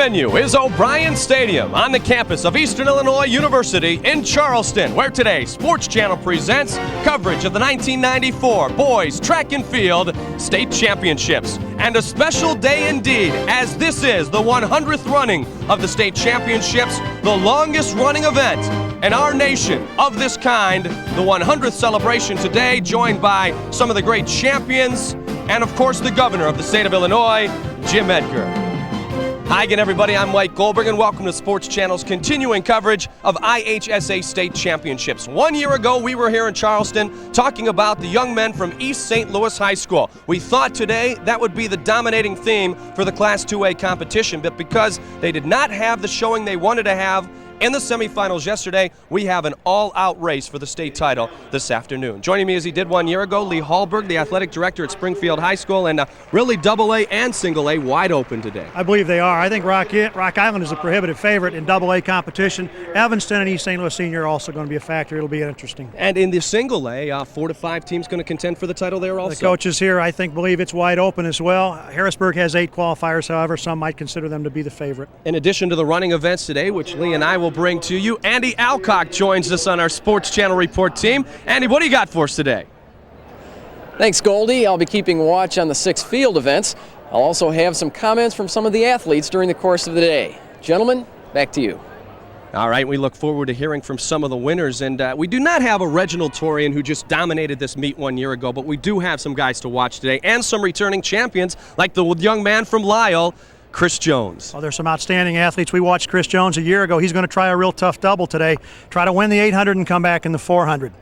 venue is O'Brien Stadium on the campus of Eastern Illinois University in Charleston, where today Sports Channel presents coverage of the 1994 Boys Track and Field State Championships. And a special day indeed, as this is the 100th running of the state championships, the longest running event in our nation of this kind. The 100th celebration today, joined by some of the great champions and of course the governor of the state of Illinois, Jim Edgar. Hi again, everybody. I'm Mike Goldberg, and welcome to Sports Channel's continuing coverage of IHSA State Championships. 1 year ago, we were here in Charleston talking about the young men from East St. Louis High School. We thought today that would be the dominating theme for the Class 2A competition, but because they did not have the showing they wanted to have in the semifinals yesterday, we have an all-out race for the state title this afternoon. Joining me as he did 1 year ago, Lee Hallberg, the athletic director at Springfield High School, and really Double-A and Single-A wide open today. I believe they are. I think Rock Island is a prohibitive favorite in Double-A competition. Evanston and East St. Louis Senior are also going to be a factor. It'll be interesting. And in the Single-A, 4 to 5 teams going to contend for the title there also. The coaches here, I think, believe it's wide open as well. Harrisburg has 8 qualifiers, however, some might consider them to be the favorite. In addition to the running events today, which Lee and I will bring to you, Andy Alcock joins us on our Sports Channel report team. Andy, what do you got for us today? Thanks, Goldie. I'll be keeping watch on the 6 field events. I'll also have some comments from some of the athletes during the course of the day. Gentlemen, back to you. All right, we look forward to hearing from some of the winners, and we do not have a Reginald Torian who just dominated this meet 1 year ago, but we do have some guys to watch today and some returning champions like the young man from Lisle, Chris Jones. Well, there's some outstanding athletes. We watched Chris Jones a year ago. He's going to try a real tough double today, try to win the 800 and come back in the 400.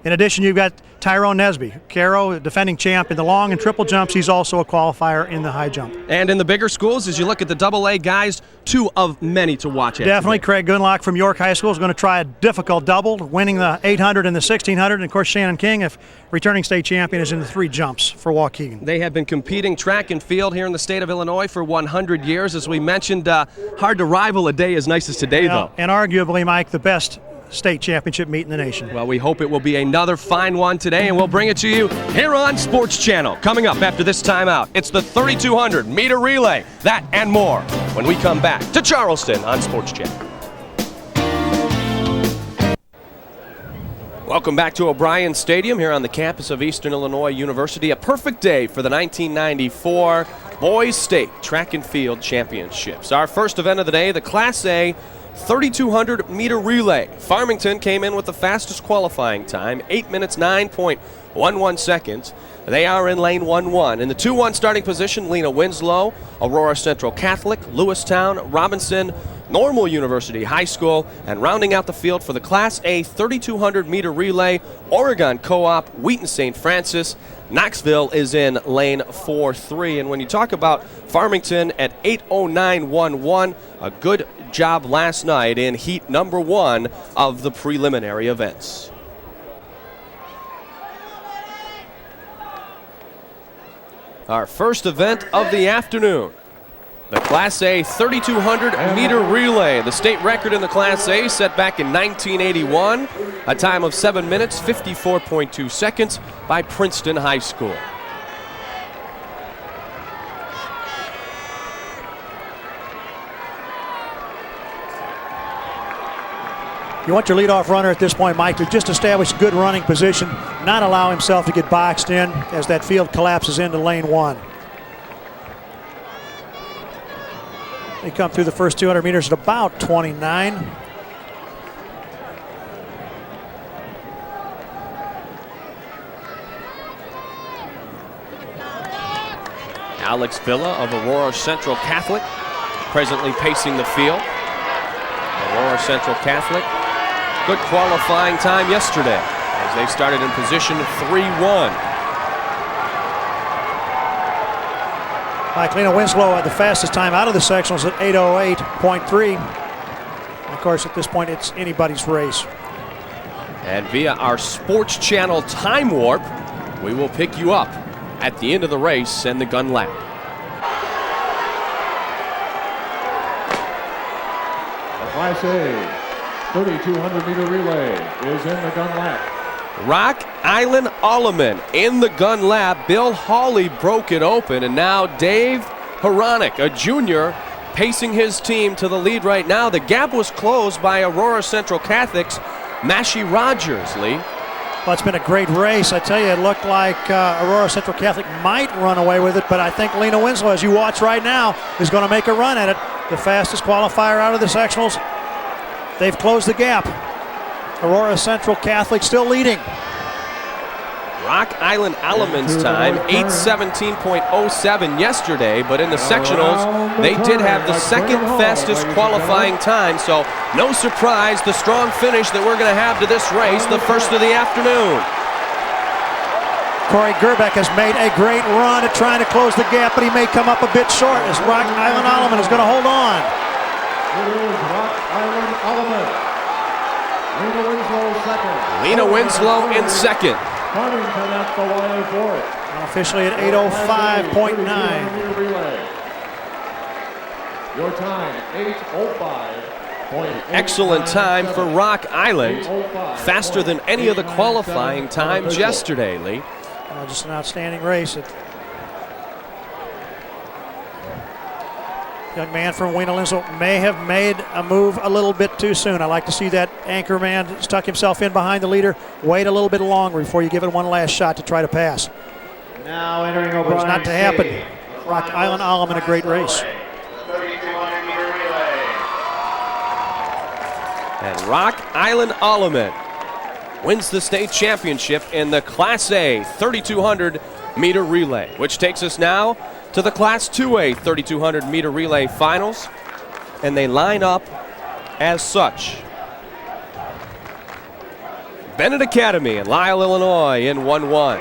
In addition, you've got Tyrone Nesby, Caro, defending champ in the long and triple jumps. He's also a qualifier in the high jump. And in the bigger schools, as you look at the Double-A guys, 2 of many to watch. Definitely. Craig Gunlock from York High School is going to try a difficult double, winning the 800 and the 1600. And of course, Shannon King, if returning state champion, is in the 3 jumps for Waukegan. They have been competing track and field here in the state of Illinois for 100 years. As we mentioned, hard to rival a day as nice as today, though. And arguably, Mike, the best state championship meet in the nation. Well, we hope it will be another fine one today, and we'll bring it to you here on Sports Channel. Coming up after this timeout, it's the 3,200 meter relay. That and more when we come back to Charleston on Sports Channel. Welcome back to O'Brien Stadium here on the campus of Eastern Illinois University. A perfect day for the 1994 Boys State Track and Field Championships. Our first event of the day, the Class A 3,200 meter relay. Farmington came in with the fastest qualifying time, 8 minutes 9.11 seconds. They are in lane 1-1. In the 2-1 starting position, Lena Winslow, Aurora Central Catholic, Lewistown, Robinson, Normal University High School, and rounding out the field for the Class A 3,200 meter relay, Oregon Co-op, Wheaton St. Francis. Knoxville is in lane 4-3. And when you talk about Farmington at 8:09.11, a good job last night in heat number 1 of the preliminary events. Our first event of the afternoon, the Class A 3,200 meter relay. The state record in the Class A set back in 1981, a time of 7 minutes 54.2 seconds by Princeton High School. You want your leadoff runner at this point, Mike, to just establish good running position, not allow himself to get boxed in as that field collapses into lane 1. They come through the first 200 meters at about 29. Alex Villa of Aurora Central Catholic presently pacing the field. Aurora Central Catholic, good qualifying time yesterday as they started in position 3-1. Mike, Lena Winslow had the fastest time out of the sectionals at 8:08.3. Of course, at this point, it's anybody's race. And via our Sports Channel time warp, we will pick you up at the end of the race and the gun lap. The Class A 3,200 meter relay is in the gun lap. Rock Island Alleman in the gun lap. Bill Hawley broke it open, and now Dave Haranek, a junior, pacing his team to the lead right now. The gap was closed by Aurora Central Catholic's Mashi Rogers, Lee. Well, it's been a great race. I tell you, it looked like Aurora Central Catholic might run away with it, but I think Lena Winslow, as you watch right now, is going to make a run at it. The fastest qualifier out of the sectionals. They've closed the gap. Aurora Central Catholic still leading. Rock Island Alaman's time, 8:17.07 yesterday, but in the sectionals, they did have the second fastest qualifying time, so no surprise, the strong finish that we're going to have to this race, the first of the afternoon. Corey Gerbeck has made a great run at trying to close the gap, but he may come up a bit short as Rock Island Alaman is going to hold on. It is Rock Island Alaman. Lena Winslow second. Lena Winslow in second. Farmington at the line for it. Officially at 8:05.9. Your time, 8:05. Excellent time for Rock Island. Faster than any of the qualifying times yesterday, Lee. Just an outstanding race. Young man from Wena Winslow may have made a move a little bit too soon. I like to see that anchor man stuck himself in behind the leader. Wait a little bit longer before you give it one last shot to try to pass. Now entering But it's not to happen. Rock Island Alaman, a great race. And Rock Island Alaman wins the state championship in the Class A 3,200 meter relay, which takes us now to the Class 2A 3,200 meter relay finals, and they line up as such. Bennett Academy in Lisle, Illinois in 1-1.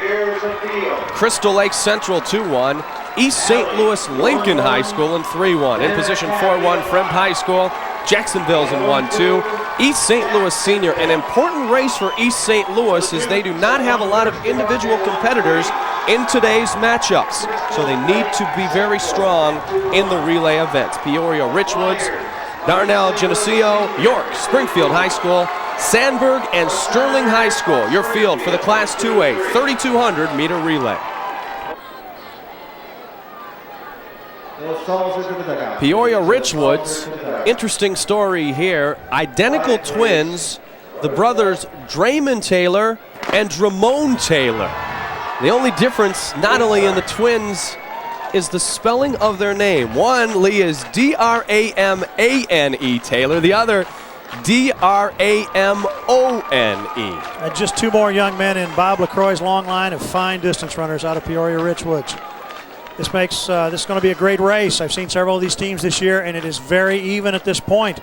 Crystal Lake Central 2-1. East St. Louis Lincoln High School in 3-1. In position 4-1, Fremd High School. Jacksonville's in 1-2. East St. Louis Senior, an important race for East St. Louis as they do not have a lot of individual competitors in today's matchups. So they need to be very strong in the relay events. Peoria Richwoods, Darnell Geneseo, York, Springfield High School, Sandburg, and Sterling High School, your field for the Class 2A 3,200 meter relay. Peoria Richwoods, interesting story here. Identical twins, the brothers Draymond Taylor and Dramone Taylor. The only difference, not only in the twins, is the spelling of their name. One, Lee, is D-R-A-M-A-N-E Taylor. The other, D-R-A-M-O-N-E. And just two more young men in Bob LaCroix's long line of fine distance runners out of Peoria Richwoods. This makes this is going to be a great race. I've seen several of these teams this year, and it is very even at this point.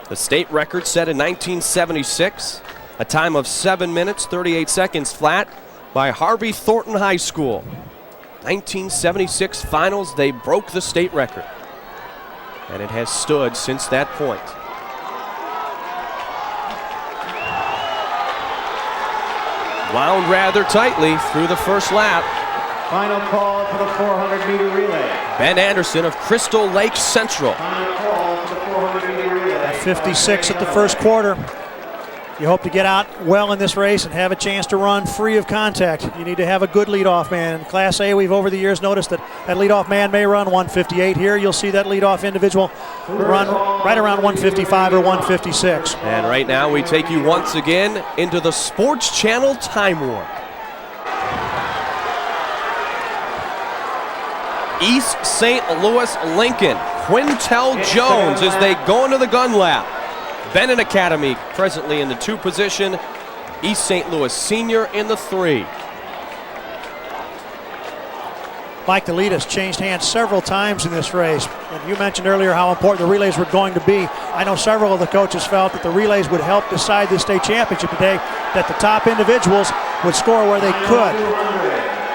The state record set in 1976, a time of 7 minutes, 38 seconds flat by Harvey Thornton High School. 1976 finals, they broke the state record. And it has stood since that point. Wound rather tightly through the first lap. Final call for the 400 meter relay. Ben Anderson of Crystal Lake Central. Final call for the 400 meter relay. At 56 at the first quarter. You hope to get out well in this race and have a chance to run free of contact. You need to have a good leadoff man. In Class A, we've over the years noticed that leadoff man may run 158. Here, you'll see that leadoff individual run right around 155 or 156. And right now, we take you once again into the Sports Channel Time Warp. East St. Louis Lincoln, Quintel Jones as they go into the gun lap. Bennett Academy presently in the 2 position. East St. Louis Senior in the 3. Mike, the lead has changed hands several times in this race. And you mentioned earlier how important the relays were going to be. I know several of the coaches felt that the relays would help decide the state championship today, that the top individuals would score where they could.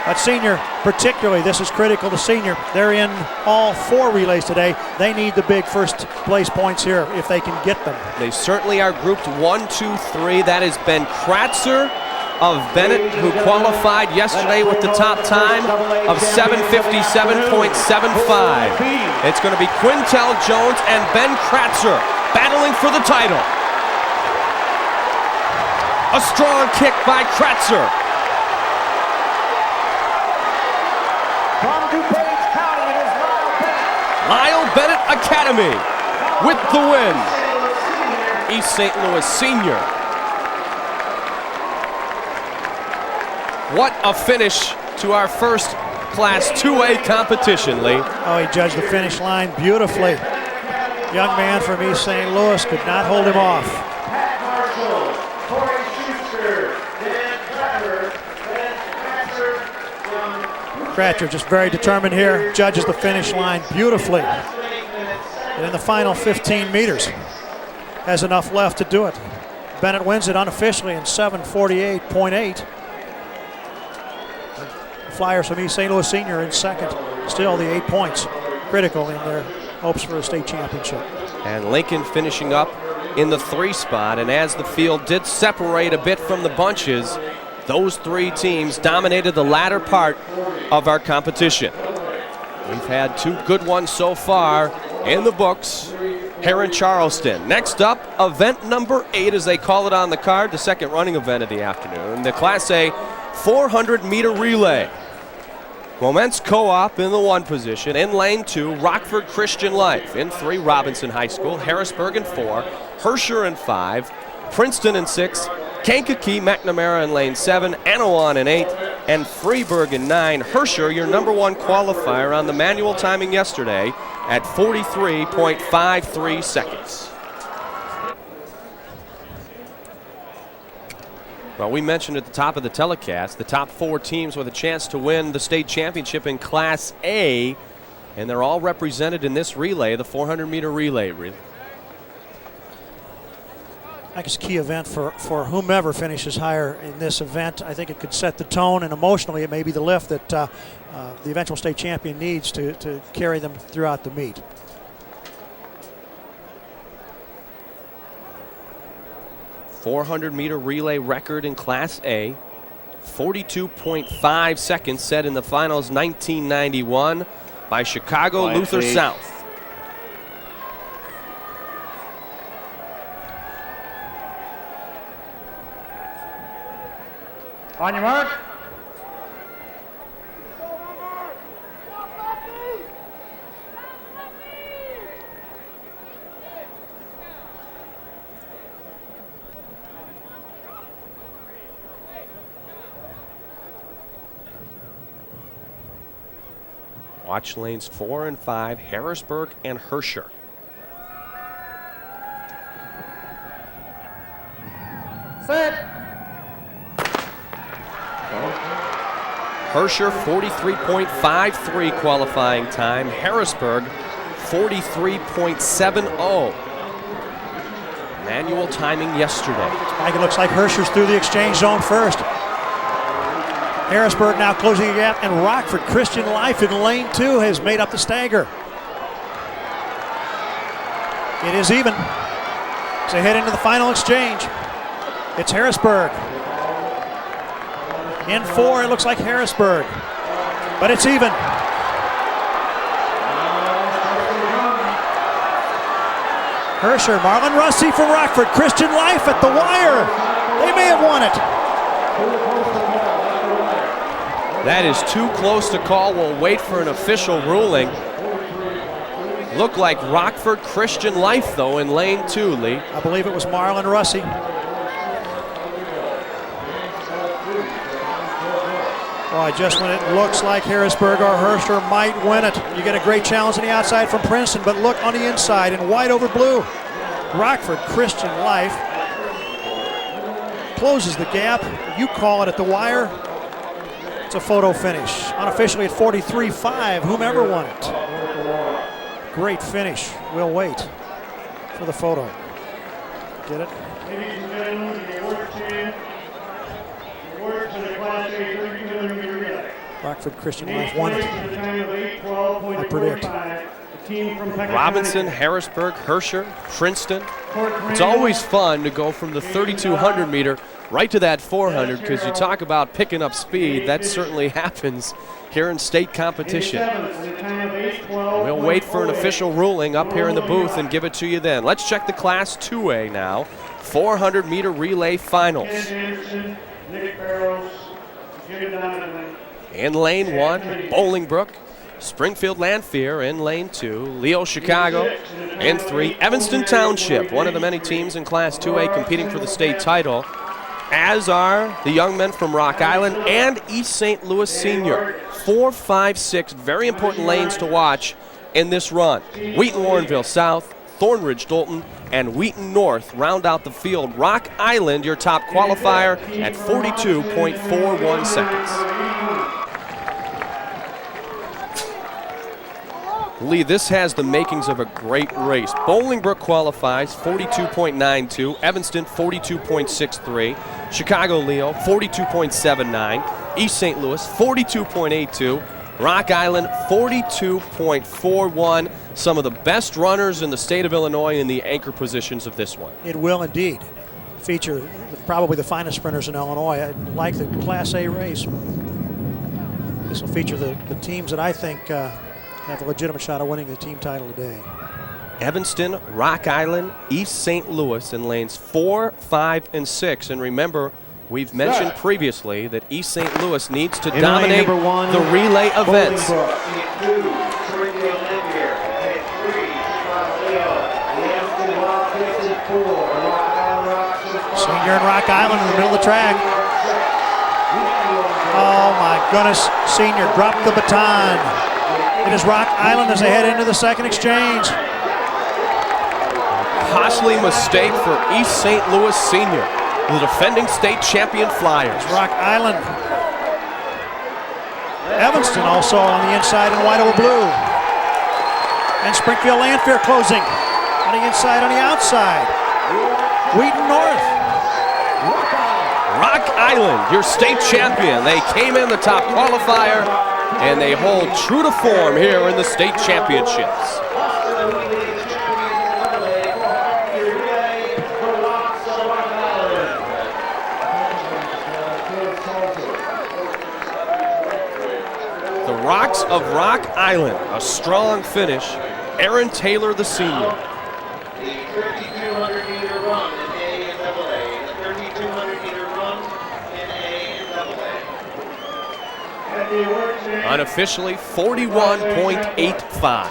But Senior, particularly, this is critical to Senior. They're in all 4 relays today. They need the big first place points here if they can get them. They certainly are grouped 1, 2, 3. That is Ben Kratzer of Bennett, who qualified yesterday with the top time of 7:57.75. It's going to be Quintel Jones and Ben Kratzer battling for the title. A strong kick by Kratzer. From DuPage County, it is Academy with the win. East St. Louis Senior. What a finish to our first Class 2A competition, Lee. Oh, he judged the finish line beautifully. Young man from East St. Louis could not hold him off. Pat Marshall, Corey Schuster, Dan Cratcher, Cratcher just very determined here, judges the finish line beautifully. And in the final 15 meters, has enough left to do it. Bennett wins it unofficially in 7:48.8. Flyers from East St. Louis Senior in second. Still the 8 points, critical in their hopes for a state championship. And Lincoln finishing up in the 3 spot. And as the field did separate a bit from the bunches, those 3 teams dominated the latter part of our competition. We've had 2 good ones so far in the books here in Charleston. Next up, event number 8, as they call it on the card, the second running event of the afternoon, the Class A 400-meter relay. Moments Co-op in the 1 position. In lane 2, Rockford Christian Life. In 3, Robinson High School. Harrisburg in 4. Herscher in 5. Princeton in 6. Kankakee McNamara in lane 7. Anawan in 8. And Freeburg in 9. Herscher, your number 1 qualifier on the manual timing yesterday at 43.53 seconds. Well, we mentioned at the top of the telecast, the top 4 teams with a chance to win the state championship in Class A, and they're all represented in this relay, the 400-meter relay. I think it's a key event for whomever finishes higher in this event. I think it could set the tone, and emotionally it may be the lift that the eventual state champion needs to carry them throughout the meet. 400-meter relay record in Class A. 42.5 seconds set in the finals 1991 by Chicago Luther South. On your mark. Watch lanes 4 and 5, Harrisburg and Herscher. Set. Herscher 43.53 qualifying time. Harrisburg 43.70. Manual timing yesterday. Mike, it looks like Herscher's through the exchange zone first. Harrisburg now closing the gap, and Rockford Christian Life in lane 2 has made up the stagger. It is even as they head into the final exchange. It's Harrisburg. In 4, it looks like Harrisburg, but it's even. Herscher, Marlon Russi from Rockford Christian Life at the wire. They may have won it. That is too close to call. We'll wait for an official ruling. Looked like Rockford Christian Life, though, in lane 2, Lee. I believe it was Marlon Russi. Boy, just when it looks like Harrisburg or Herscher might win it, you get a great challenge on the outside from Princeton, but look on the inside in white over blue. Rockford Christian Life closes the gap. You call it at the wire. It's a photo finish. Unofficially at 43.5, whomever won it. Great finish. We'll wait for the photo. Get it? Ladies and gentlemen, the award stand. The award for the Class A 3200-meter relay. Rockford Christian Life won it. I predict. Robinson, Harrisburg, Herscher, Princeton. It's always fun to go from the 3200 meter right to that 400, because you talk about picking up speed. That certainly happens here in state competition. We'll wait for an official ruling up here in the booth and give it to you then. Let's check the Class 2A now. 400 meter relay finals. In lane 1, Bolingbrook. Springfield Lanphier in lane 2, Leo Chicago in 3, Evanston Township, one of the many teams in Class 2A competing for the state title, as are the young men from Rock Island and East St. Louis Senior. 4, 5, 6 very important lanes to watch in this run. Wheaton Warrenville South, Thornridge Dolton, and Wheaton North round out the field. Rock Island, your top qualifier, at 42.41 seconds. Lee, this has the makings of a great race. Bolingbrook qualifies 42.92, Evanston 42.63, Chicago Leo 42.79, East St. Louis 42.82, Rock Island 42.41. Some of the best runners in the state of Illinois in the anchor positions of this one. It will indeed feature probably the finest sprinters in Illinois. I like the Class A race. This will feature the teams that I think have a legitimate shot of winning the team title today. Evanston, Rock Island, East St. Louis in lanes 4, 5, and 6. And remember, we've mentioned previously that East St. Louis needs to dominate the relay events. Senior and Rock Island in the middle of the track. Oh my goodness, Senior dropped the baton. It is Rock Island as they head into the second exchange. Costly mistake for East St. Louis Senior, the defending state champion Flyers. It's Rock Island. Evanston also on the inside in white over blue. And Springfield Lanphier closing on the inside, on the outside. Wheaton North. Rock Island, your state champion. They came in the top qualifier, and they hold true to form here in the state championships. The Rocks of Rock Island, a strong finish. Aaron Taylor, the senior. The 3,200-meter run in A and AA. The 3,200-meter run in A and AA. Unofficially 41.85.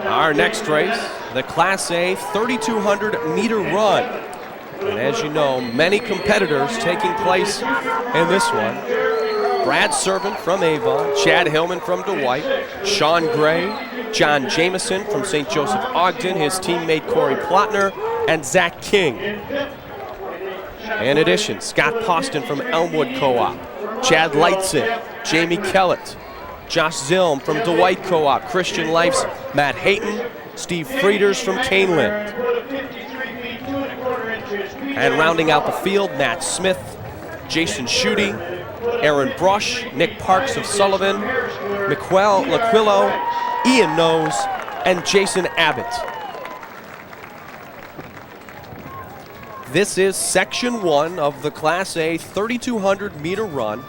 Our next race, the Class A 3,200-meter run. And as you know, many competitors taking place in this one. Brad Servant from Avon, Chad Hillman from Dwight, Sean Gray, John Jameson from St. Joseph Ogden, his teammate Corey Plotner, and Zach King. In addition, Scott Poston from Elmwood Co-op, Chad Lightson, Jamie Kellett, Josh Zilm from Dwight Co-op, Christian Life's Matt Hayton, Steve Frieders from Caneland. And rounding out the field, Matt Smith, Jason Schutte, Aaron Brush, Nick Parks of Sullivan, Miquel Laquillo, Ian Nose, and Jason Abbott. This is Section 1 of the Class A 3,200-meter run.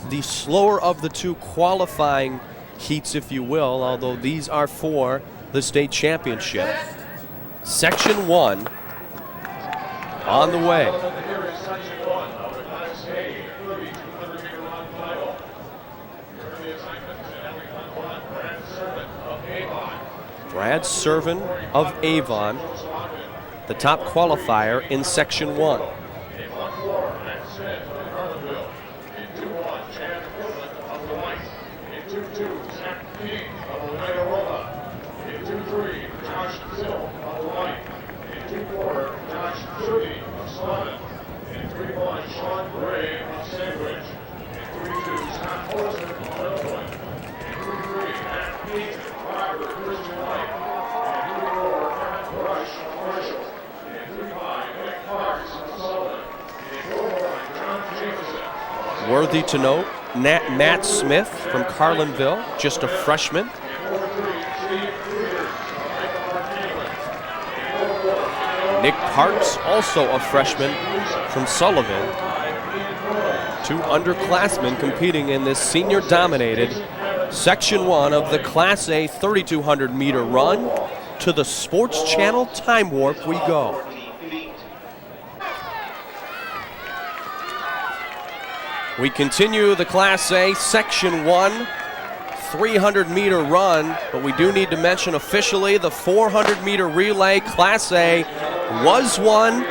The slower of the two qualifying heats, if you will, although these are for the state championship. Section 1 on the way. Brad Servant of Avon, the top qualifier in Section 1. Worthy to note, Matt Smith from Carlinville, just a freshman. Nick Parks, also a freshman from Sullivan. Two underclassmen competing in this senior-dominated Section 1 of the Class A 3,200-meter run. To the Sports Channel time warp we go. We continue the Class A Section 1 300-meter run, but we do need to mention officially the 400-meter relay Class A was won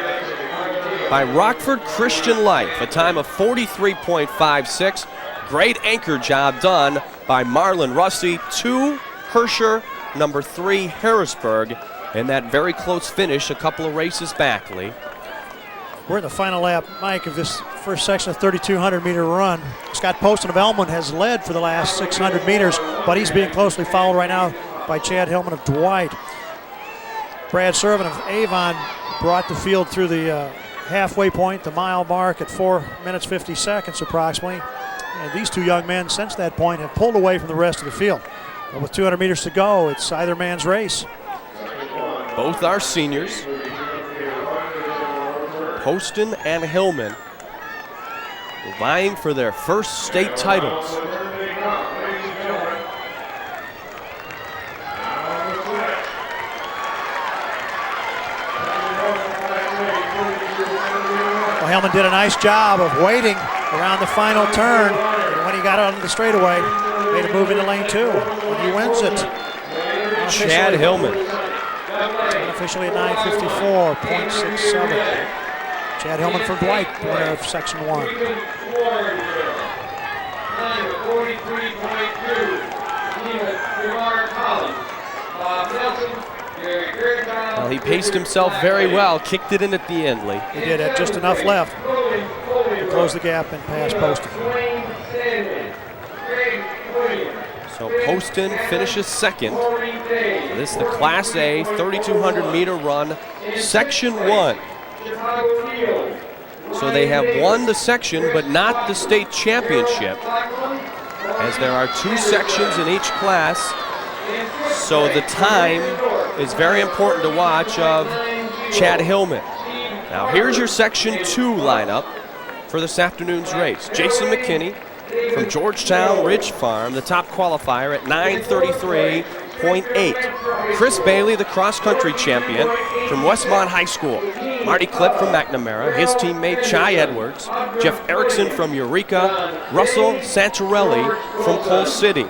by Rockford Christian Life, a time of 43.56. Great anchor job done by Marlon Rusty, 2 Herscher, number 3 Harrisburg, and that very close finish a couple of races back, Lee. We're in the final lap, Mike, of this first section of 3,200-meter run. Scott Poston of Elmwood has led for the last 600 meters, but he's being closely followed right now by Chad Hillman of Dwight. Brad Servin of Avon brought the field through the halfway point, the mile mark at 4 minutes 50 seconds approximately. And these two young men, since that point, have pulled away from the rest of the field. But with 200 meters to go, it's either man's race. Both are seniors. Poston and Hillman vying for their first state titles. Well, Hillman did a nice job of waiting around the final turn. And when he got out of the straightaway, made a move into lane 2. And he wins it. Chad Hillman. Officially at 9:54.67. Chad Hillman from Dwight, winner of Section 1. 43.2. Well, he paced himself very well, kicked it in at the end, Lee. He did, had just enough left to close the gap and pass Poston. So Poston finishes second. This is the Class A 3,200-meter run, Section 1. So they have won the section, but not the state championship, as there are 2 sections in each class. So the time is very important to watch of Chad Hillman. Now here's your Section 2 lineup for this afternoon's race. Jason McKinney from Georgetown Ridge Farm, the top qualifier at 9:33.8. Chris Bailey, the cross-country champion from Westmont High School. Marty Clipp from McNamara, his teammate Chai Edwards, Jeff Erickson from Eureka, Russell Santorelli from Coal City.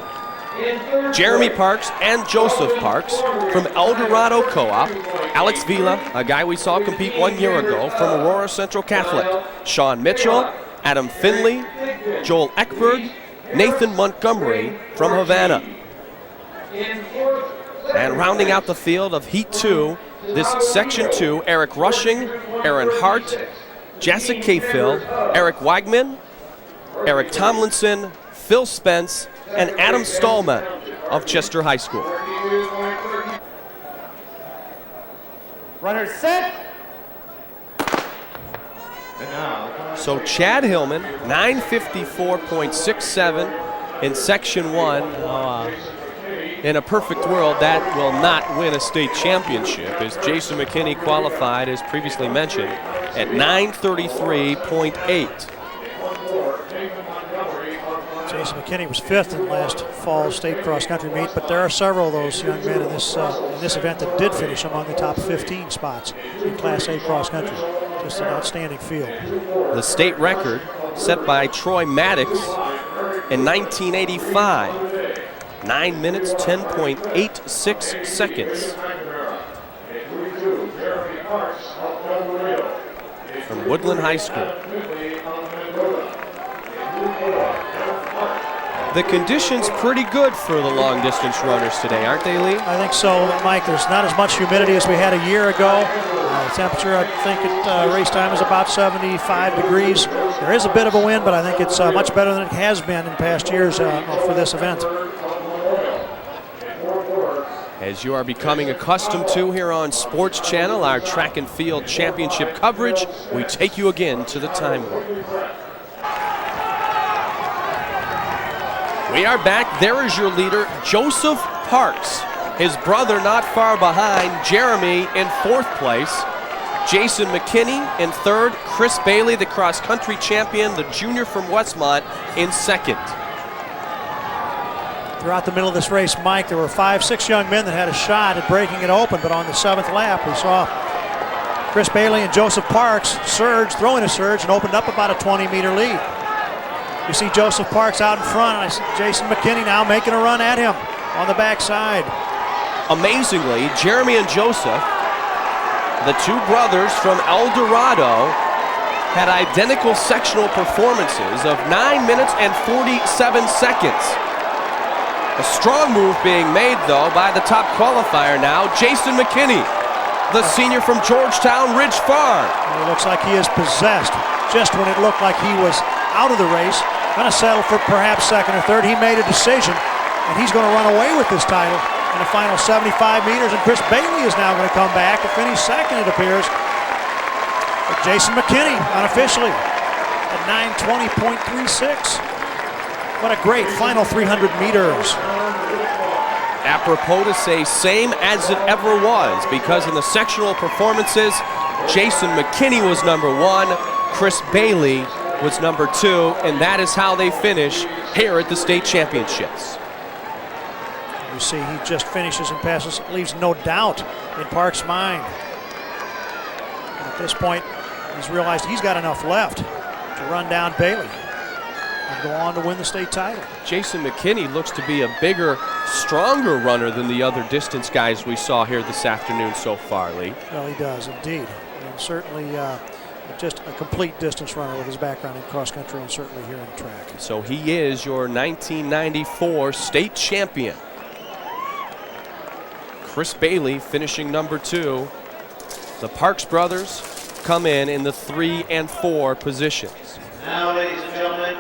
Jeremy Parks and Joseph Parks from El Dorado Co-op. Alex Vila, a guy we saw compete 1 year ago from Aurora Central Catholic. Sean Mitchell, Adam Finley, Joel Eckberg, Nathan Montgomery from Havana. And rounding out the field of Heat 2, this Section 2, Eric Rushing, Aaron Hart, Jessica Cahill, Eric Wagman, Eric Tomlinson, Phil Spence, and Adam Stallman of Chester High School. Runner set. And now. So Chad Hillman, 9:54.67 in Section 1. In a perfect world, that will not win a state championship, as Jason McKinney qualified, as previously mentioned, at 9:33.8. Jason McKinney was 5th in last fall state cross-country meet, but there are several of those young men in this event that did finish among the top 15 spots in Class A cross-country. Just an outstanding field. The state record set by Troy Maddox in 1985. 9 minutes, 10.86 seconds. From Woodland High School. The conditions pretty good for the long distance runners today, aren't they, Lee? I think so, Mike. There's not as much humidity as we had a year ago. The temperature, I think, at race time is about 75 degrees. There is a bit of a wind, but I think it's much better than it has been in past years for this event. As you are becoming accustomed to here on Sports Channel, our track and field championship coverage, we take you again to the time warp. We are back. There is your leader, Joseph Parks. His brother not far behind, Jeremy in 4th place. Jason McKinney in 3rd. Chris Bailey, the cross-country champion, the junior from Westmont, in 2nd. Throughout the middle of this race, Mike, there were 5-6 young men that had a shot at breaking it open, but on the 7th lap, we saw Chris Bailey and Joseph Parks throwing a surge, and opened up about a 20-meter lead. You see Joseph Parks out in front, and I see Jason McKinney now making a run at him on the backside. Amazingly, Jeremy and Joseph, the two brothers from El Dorado, had identical sectional performances of 9 minutes and 47 seconds. A strong move being made, though, by the top qualifier now, Jason McKinney, the senior from Georgetown Ridge Farm. It looks like he is possessed just when it looked like he was out of the race, going to settle for perhaps second or third. He made a decision, and he's going to run away with this title in the final 75 meters, and Chris Bailey is now going to come back to finish second, it appears. But Jason McKinney, unofficially, at 9:20.36. What a great final 300 meters. Apropos to say same as it ever was, because in the sectional performances, Jason McKinney was number 1, Chris Bailey was number 2, and that is how they finish here at the state championships. You see he just finishes and passes, leaves no doubt in Park's mind. And at this point, he's realized he's got enough left to run down Bailey and go on to win the state title. Jason McKinney looks to be a bigger, stronger runner than the other distance guys we saw here this afternoon so far, Lee. Well, he does indeed, and certainly just a complete distance runner with his background in cross country and certainly here in track. So he is your 1994 state champion. Chris Bailey finishing number 2. The Parks brothers come in the 3 and 4 positions. Now, ladies and gentlemen,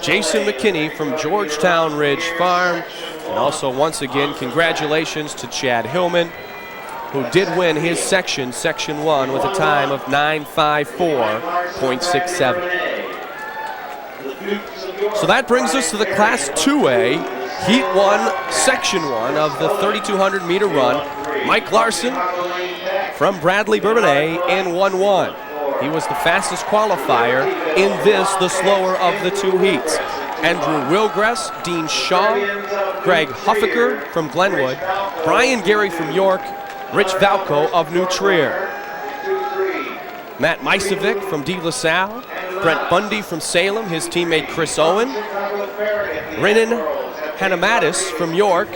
Jason McKinney from Georgetown Ridge Farm. And also, once again, congratulations to Chad Hillman, who did win his section, Section 1, with a time of 9:54.67. So that brings us to the Class 2A, Heat 1, Section 1 of the 3,200 meter run. Mike Larson from Bradley Bourbonnais in 1:1. He was the fastest qualifier in this, the slower of the two heats. Andrew Wilgress, Dean Shaw, Greg Huffaker from Glenwood, Brian Gary from York, Rich Valco of New Trier. Matt Meisevic from De La Salle, Brent Bundy from Salem, his teammate Chris Owen, Renan Hanamatis from York,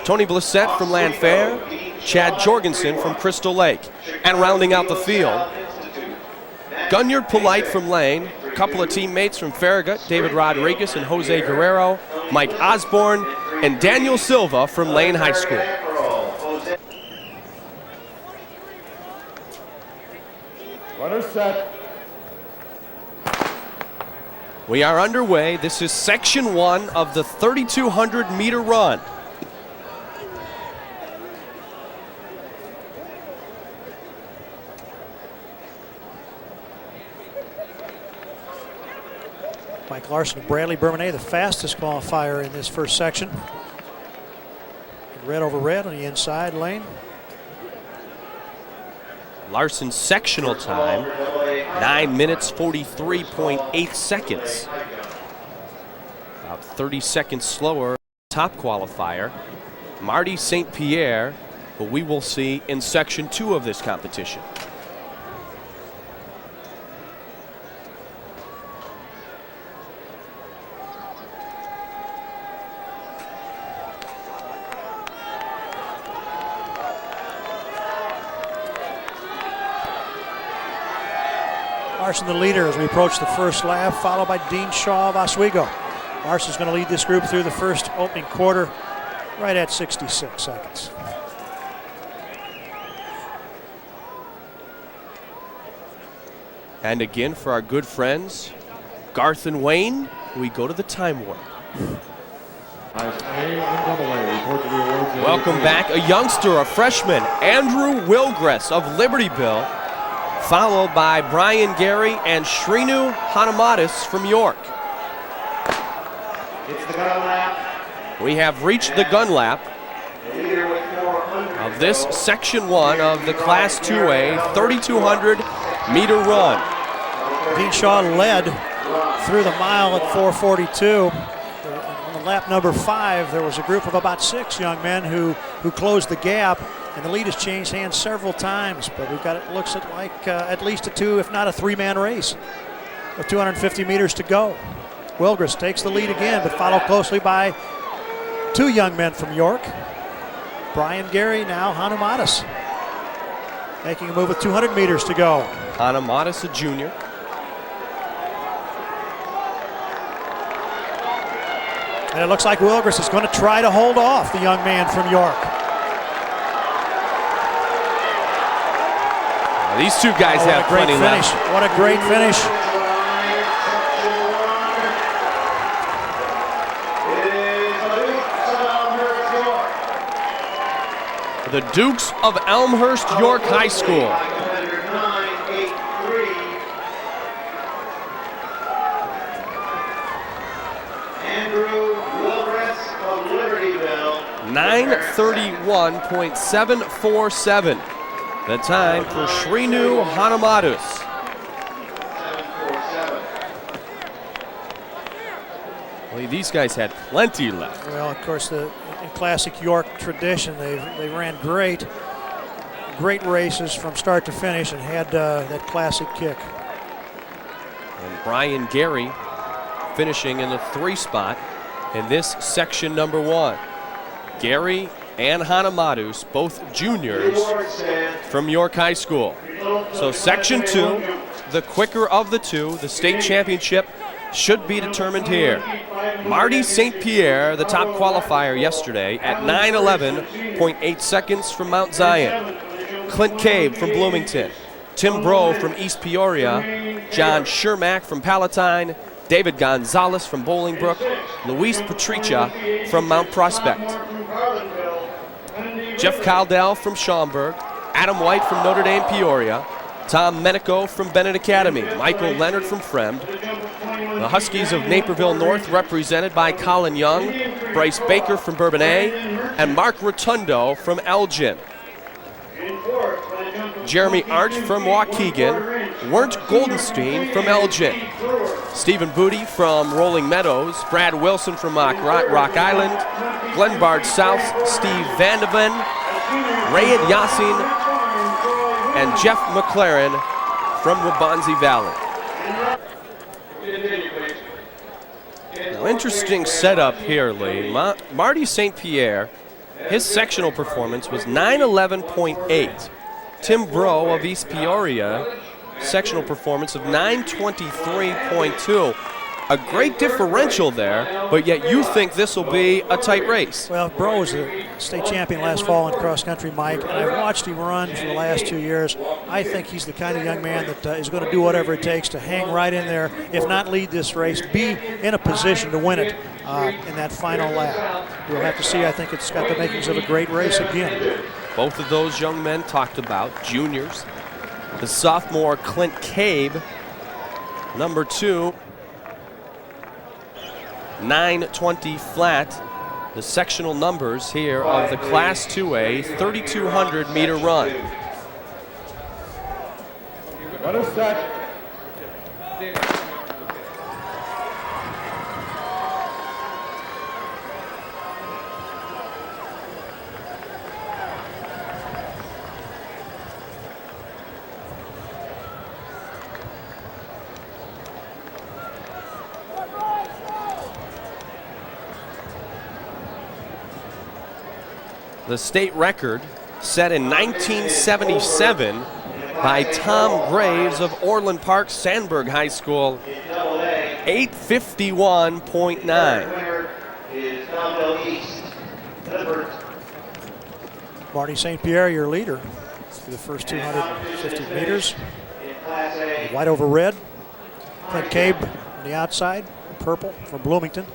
Tony Blissett from Lanfair, Chad Jorgensen from Crystal Lake. And rounding out the field, Gunyard Polite from Lane, a couple of teammates from Farragut, David Rodriguez and Jose Guerrero, Mike Osborne, and Daniel Silva from Lane High School. Runner set. We are underway. This is Section 1 of the 3,200 meter run. Mike Larson of Bradley Bourbonnais, the fastest qualifier in this first section. Red over red on the inside lane. Larson's sectional time, 9 minutes 43.8 seconds. About 30 seconds slower, top qualifier. Marty St. Pierre, who we will see in Section 2 of this competition. Larson the leader as we approach the first lap, followed by Dean Shaw of Oswego. Larson's going to lead this group through the first opening quarter right at 66 seconds. And again, for our good friends, Garth and Wayne, we go to the time warp. IHSA and AA report to the awards. Welcome back, a youngster, a freshman, Andrew Wilgress of Libertyville, followed by Brian Gary and Shrinu Hanamatis from York. it's the gun lap. We have reached the gun lap The leader with 400. of this Section 1 of the Class 2A 3,200 meter run. Dean Shaw led through the mile at 4:42. On lap number 5, there was a group of about 6 young men who closed the gap, and the lead has changed hands several times. But we've got, it looks like at least a 2, if not a 3-man race with 250 meters to go. Wilgris takes the lead again, but followed closely by two young men from York. Brian Gary, now Hanumatis, making a move with 200 meters to go. Hanumatis, a junior. And it looks like Wilgris is going to try to hold off the young man from York. These two guys have plenty left. What a great finish. The Dukes of Elmhurst York High School. Andrew Wilgris of Libertyville. 9:31.747. The time for Shrinu Hanumatis. 7:47. Well, these guys had plenty left. Well, of course, in classic York tradition, they ran great races from start to finish and had that classic kick. And Brian Gary finishing in the 3 spot in this section number 1. Gary and Hanumatis, both juniors from York High School. So section 2, the quicker of the two, the state championship should be determined here. Marty St. Pierre, the top qualifier yesterday at 9:11.8 seconds from Mount Zion. Clint Cabe from Bloomington. Tim Bro from East Peoria. John Shermack from Palatine. David Gonzalez from Bolingbrook. Luis Patricia from Mount Prospect. Jeff Caldell from Schaumburg. Adam White from Notre Dame Peoria. Tom Menico from Bennett Academy. Michael Leonard from Fremd. The Huskies of Naperville North represented by Colin Young, Bryce Baker from Bourbonnais, and Mark Rotundo from Elgin. Jeremy Arndt from Waukegan, Werndt Goldenstein from Elgin. Stephen Booty from Rolling Meadows, Brad Wilson from Rock Island, Glenbard South, Steve Vandeven, Rayed Yassin, and Jeff McLaren from Waubonsie Valley. Now, interesting setup here, Lee. Marty St. Pierre, his sectional performance was 9:11.8. Tim Bro of East Peoria, sectional performance of 9:23.2. A great differential there, but yet you think this will be a tight race. Well, Bro was the state champion last fall in cross country, Mike, and I've watched him run for the last 2 years. I think he's the kind of young man that is going to do whatever it takes to hang right in there, if not lead this race, be in a position to win it in that final lap. We'll have to see. I think it's got the makings of a great race again. Both of those young men talked about, juniors. The sophomore Clint Cabe, number 2, 9:20 flat. The sectional numbers here of the Class 2A 3,200 meter run. What is that? The state record set in 1977 by Tom Graves of Orland Park Sandburg High School, 8:51.9. Marty St. Pierre, your leader through the first 250 meters. White over red. Clint Cabe on the outside, purple from Bloomington.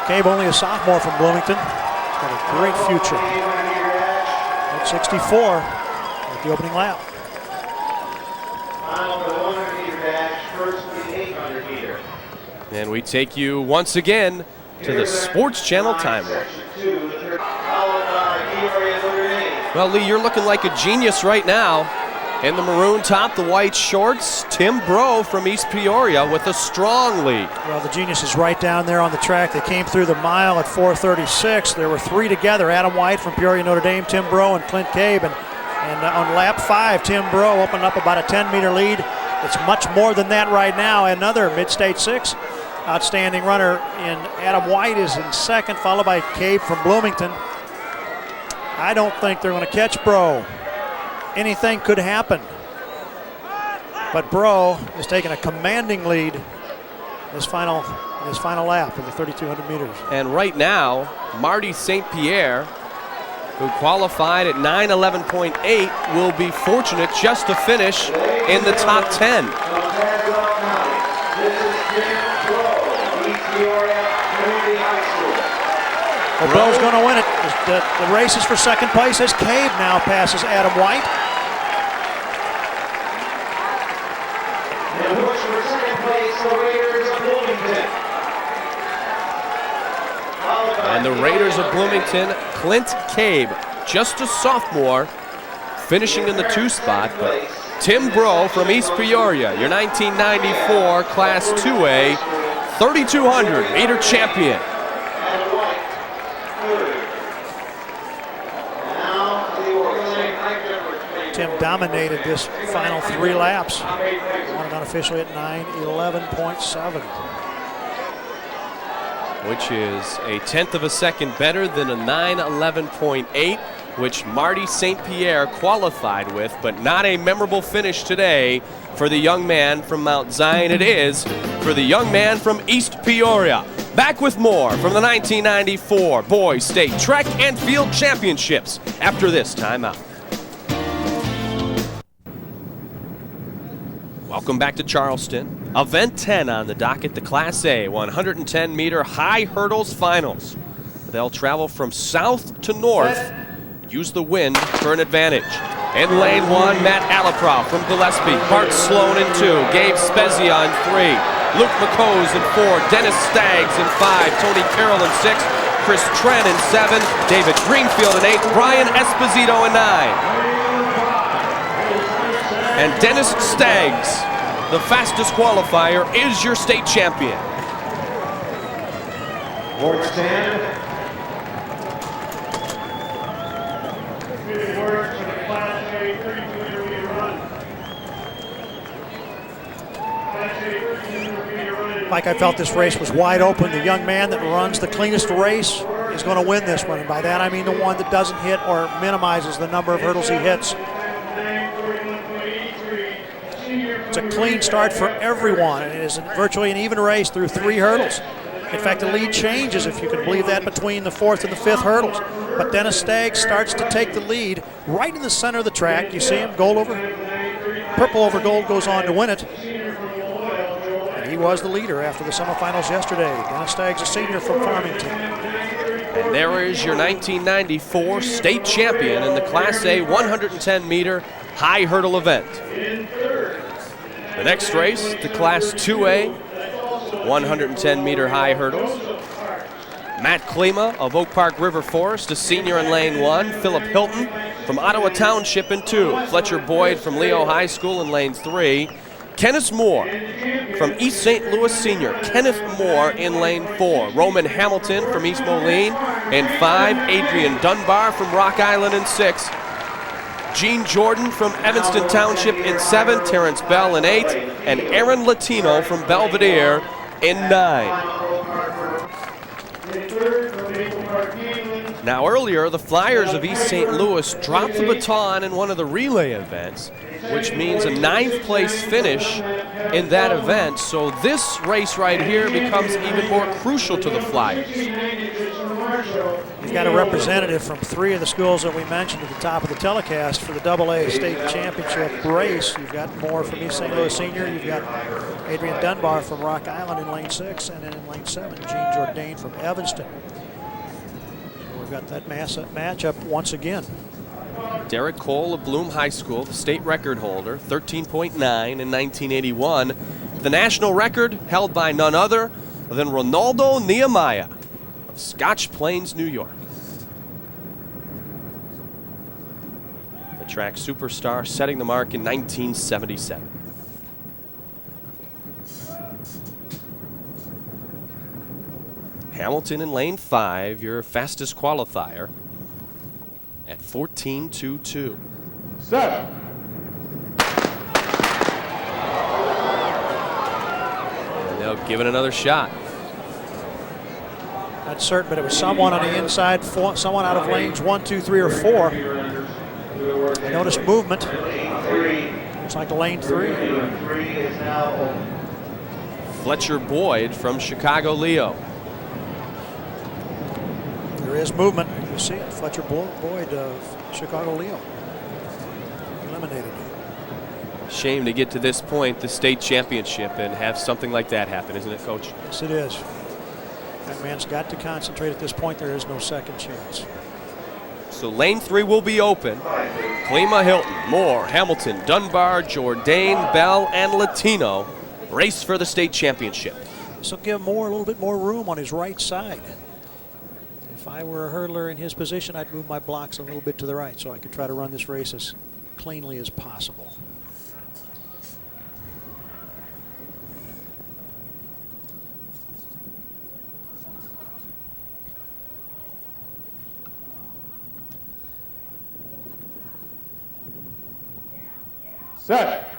Cabe, only a sophomore from Bloomington. He's got a great future. At 64 at the opening lap. And we take you once again to the Sports Channel time warp. Well, Lee, you're looking like a genius right now. In the maroon top, the white shorts, Tim Bro from East Peoria with a strong lead. Well, the Genius is right down there on the track. They came through the mile at 4:36. There were three together, Adam White from Peoria, Notre Dame, Tim Bro, and Clint Cabe. And on lap 5, Tim Bro opened up about a 10-meter lead. It's much more than that right now. Another Mid-State 6 outstanding runner in Adam White is in second, followed by Cabe from Bloomington. I don't think they're going to catch Bro. Anything could happen. But Bro is taking a commanding lead in his final lap of the 3,200 meters. And right now, Marty St. Pierre, who qualified at 9:11.8, will be fortunate just to finish in the top 10. Well, Bro's going to win it. The race is for second place as Cabe now passes Adam White. And push for second place, the Raiders of Bloomington. And the Raiders of Bloomington, Clint Cabe, just a sophomore, finishing in the 2 spot. But Tim Bro from East Peoria, your 1994 Class 2A 3,200 meter champion. Tim dominated this final 3 laps. Won it unofficially at 9:11.7. Which is a 1/10 of a second better than a 9:11.8, which Marty St. Pierre qualified with, but not a memorable finish today for the young man from Mount Zion. It is for the young man from East Peoria. Back with more from the 1994 Boys State Track and Field Championships after this timeout. Welcome back to Charleston. Event 10 on the docket, the Class A 110-meter high hurdles finals. They'll travel from south to north, use the wind for an advantage. In lane 1, Matt Alaprow from Gillespie, Bart Sloan in 2, Gabe Spezia in 3, Luke McCose in 4, Dennis Staggs in 5, Tony Carroll in 6, Chris Tren in 7, David Greenfield in 8, Brian Esposito in 9. And Dennis Staggs, the fastest qualifier, is your state champion. Board stand. Mike, I felt this race was wide open. The young man that runs the cleanest race is going to win this one. And by that, I mean the one that doesn't hit or minimizes the number of hurdles he hits. It's a clean start for everyone, and it is virtually an even race through 3 hurdles. In fact, the lead changes, if you can believe that, between the 4th and the 5th hurdles. But Dennis Staggs starts to take the lead right in the center of the track. You see him, gold over, purple over gold, goes on to win it. And he was the leader after the semifinals yesterday. Dennis Staggs, a senior from Farmington. And there is your 1994 state champion in the Class A 110-meter high hurdle event. The next race, the Class 2A 110-meter high hurdles. Matt Klima of Oak Park River Forest, a senior in lane 1. Philip Hilton from Ottawa Township in 2. Fletcher Boyd from Leo High School in lane 3. Kenneth Moore from East St. Louis Senior. Kenneth Moore in lane 4. Roman Hamilton from East Moline in 5. Adrian Dunbar from Rock Island in 6. Gene Jordan from Evanston Township in 7, Terrence Bell in 8, and Aaron Latino from Belvedere in 9. Now earlier, the Flyers of East St. Louis dropped the baton in one of the relay events, which means a 9th place finish in that event. So this race right here becomes even more crucial to the Flyers. You've got a representative from 3 of the schools that we mentioned at the top of the telecast for the AA State Championship race. You've got Moore from East St. Louis Senior. You've got Adrian Dunbar from Rock Island in lane 6, and then in lane 7, Gene Jourdain from Evanston. So we've got that matchup once again. Derek Cole of Bloom High School, the state record holder, 13.9 in 1981. The national record held by none other than Ronaldo Nehemiah of Scotch Plains, New York. The track superstar, setting the mark in 1977. Hamilton in lane 5, your fastest qualifier, at 14.22. Set. And they'll give it another shot. Not certain, but it was someone on the inside, someone out of lanes 1, 2, 3, or 4. I noticed movement. Looks like lane 3. Fletcher Boyd from Chicago Leo. There is movement. You see it. Fletcher Boyd of Chicago Leo. Eliminated. Shame to get to this point, the state championship, and have something like that happen, isn't it, Coach? Yes, it is. That man's got to concentrate at this point. There is no second chance. So lane 3 will be open. Klima, Hilton, Moore, Hamilton, Dunbar, Jourdain, Bell, and Latino race for the state championship. This will give Moore a little bit more room on his right side. If I were a hurdler in his position, I'd move my blocks a little bit to the right so I could try to run this race as cleanly as possible. Set.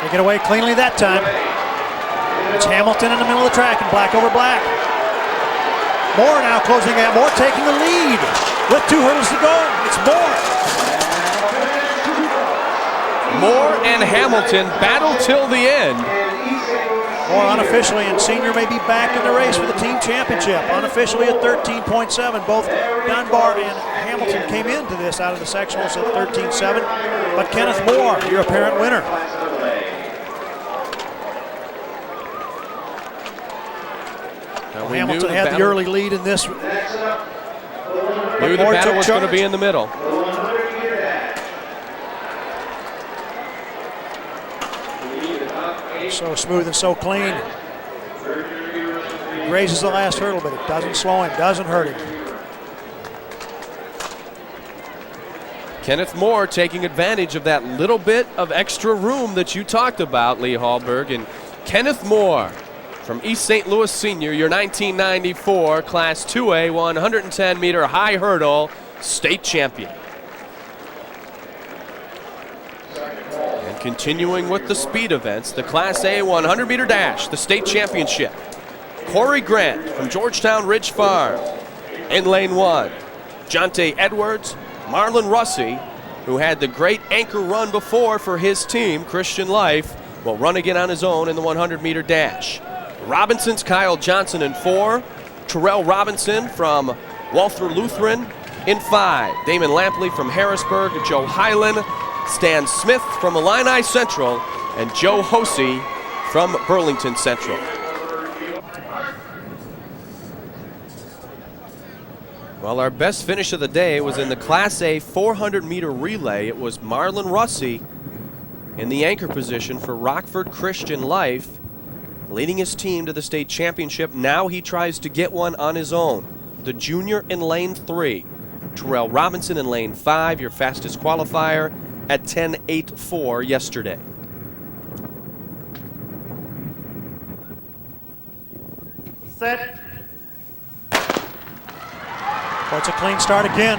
They get away cleanly that time. It's Hamilton in the middle of the track and black over black. Moore now closing out. Moore taking the lead with 2 hurdles to go. It's Moore. Moore and Hamilton battle till the end. Moore unofficially, and senior may be back in the race for the team championship. Unofficially at 13.7. Both Dunbar and Hamilton came into this out of the sectionals at 13.7. But Kenneth Moore, your apparent winner. Hamilton had the early lead in this. Knew the battle was going to be in the middle. So smooth and so clean. Raises the last hurdle, but it doesn't slow him, doesn't hurt him. Kenneth Moore taking advantage of that little bit of extra room that you talked about, Lee Hallberg. And Kenneth Moore from East St. Louis Senior, your 1994 Class 2A 110-meter high hurdle state champion. And continuing with the speed events, the Class A 100-meter dash, the state championship. Corey Grant from Georgetown Ridge Farm in lane 1. Jonte Edwards, Marlon Russi, who had the great anchor run before for his team, Christian Life, will run again on his own in the 100-meter dash. Robinson's Kyle Johnson in 4. Terrell Robinson from Walther Lutheran in 5. Damon Lampley from Harrisburg, Joe Hyland, Stan Smith from Illini Central, and Joe Hosey from Burlington Central. Well, our best finish of the day was in the Class A 400-meter relay. It was Marlon Russi in the anchor position for Rockford Christian Life, leading his team to the state championship. Now he tries to get one on his own. The junior in lane 3. Terrell Robinson in lane 5, your fastest qualifier at 10.84 yesterday. Set. Well, it's a clean start again.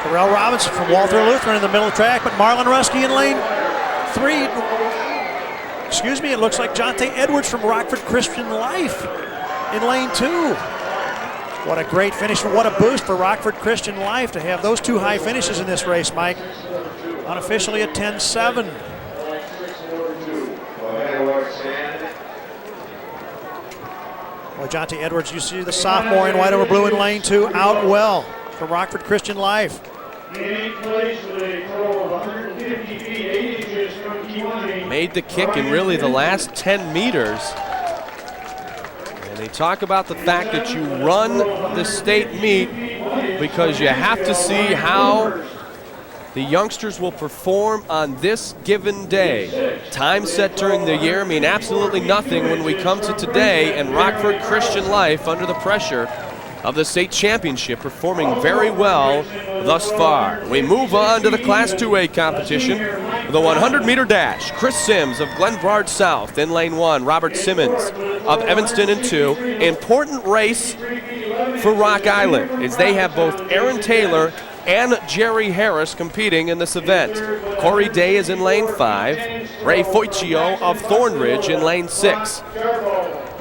Terrell Robinson from Walther Lutheran in the middle of the track, but Marlon Rusky in lane 3. Excuse me, it looks like Jonte Edwards from Rockford Christian Life in lane 2. What a great finish, what a boost for Rockford Christian Life to have those 2 high finishes in this race, Mike. Unofficially at 10.7. Boy, Jonte Edwards, you see the sophomore in white over blue in lane 2 out well for Rockford Christian Life. Made the kick in really the last 10 meters. And they talk about the fact that you run the state meet because you have to see how the youngsters will perform on this given day. Time set during the year mean absolutely nothing when we come to today, and Rockford Christian Life, under the pressure, of the state championship, performing very well thus far. We move on to the Class 2A competition. The 100-meter dash. Chris Sims of Glenbard South in lane 1. Robert Simmons of Evanston in 2. Important race for Rock Island, as they have both Aaron Taylor and Jerry Harris competing in this event. Corey Day is in lane 5. Ray Foichio of Thornridge in lane 6.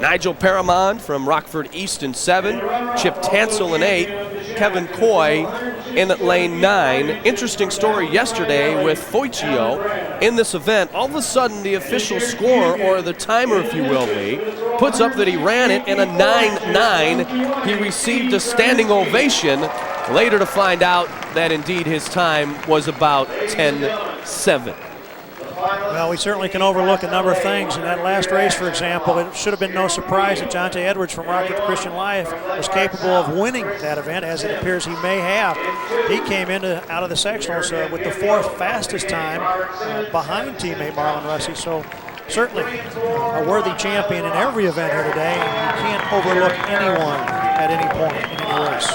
Nigel Paramond from Rockford East in 7. Chip Tansel in 8. Kevin Coy in lane 9. Interesting story yesterday with Foichio in this event. All of a sudden, the official score, or the timer, if you will, Lee, puts up that he ran it in a 9.9. He received a standing ovation, later to find out that indeed his time was about 10.7. Well, we certainly can overlook a number of things. In that last race, for example, it should have been no surprise that Jonte Edwards from Rockford Christian Life was capable of winning that event, as it appears he may have. He came out of the sectionals with the 4th fastest time behind teammate Marlon Russey. So certainly a worthy champion in every event here today, and you can't overlook anyone at any point in any race.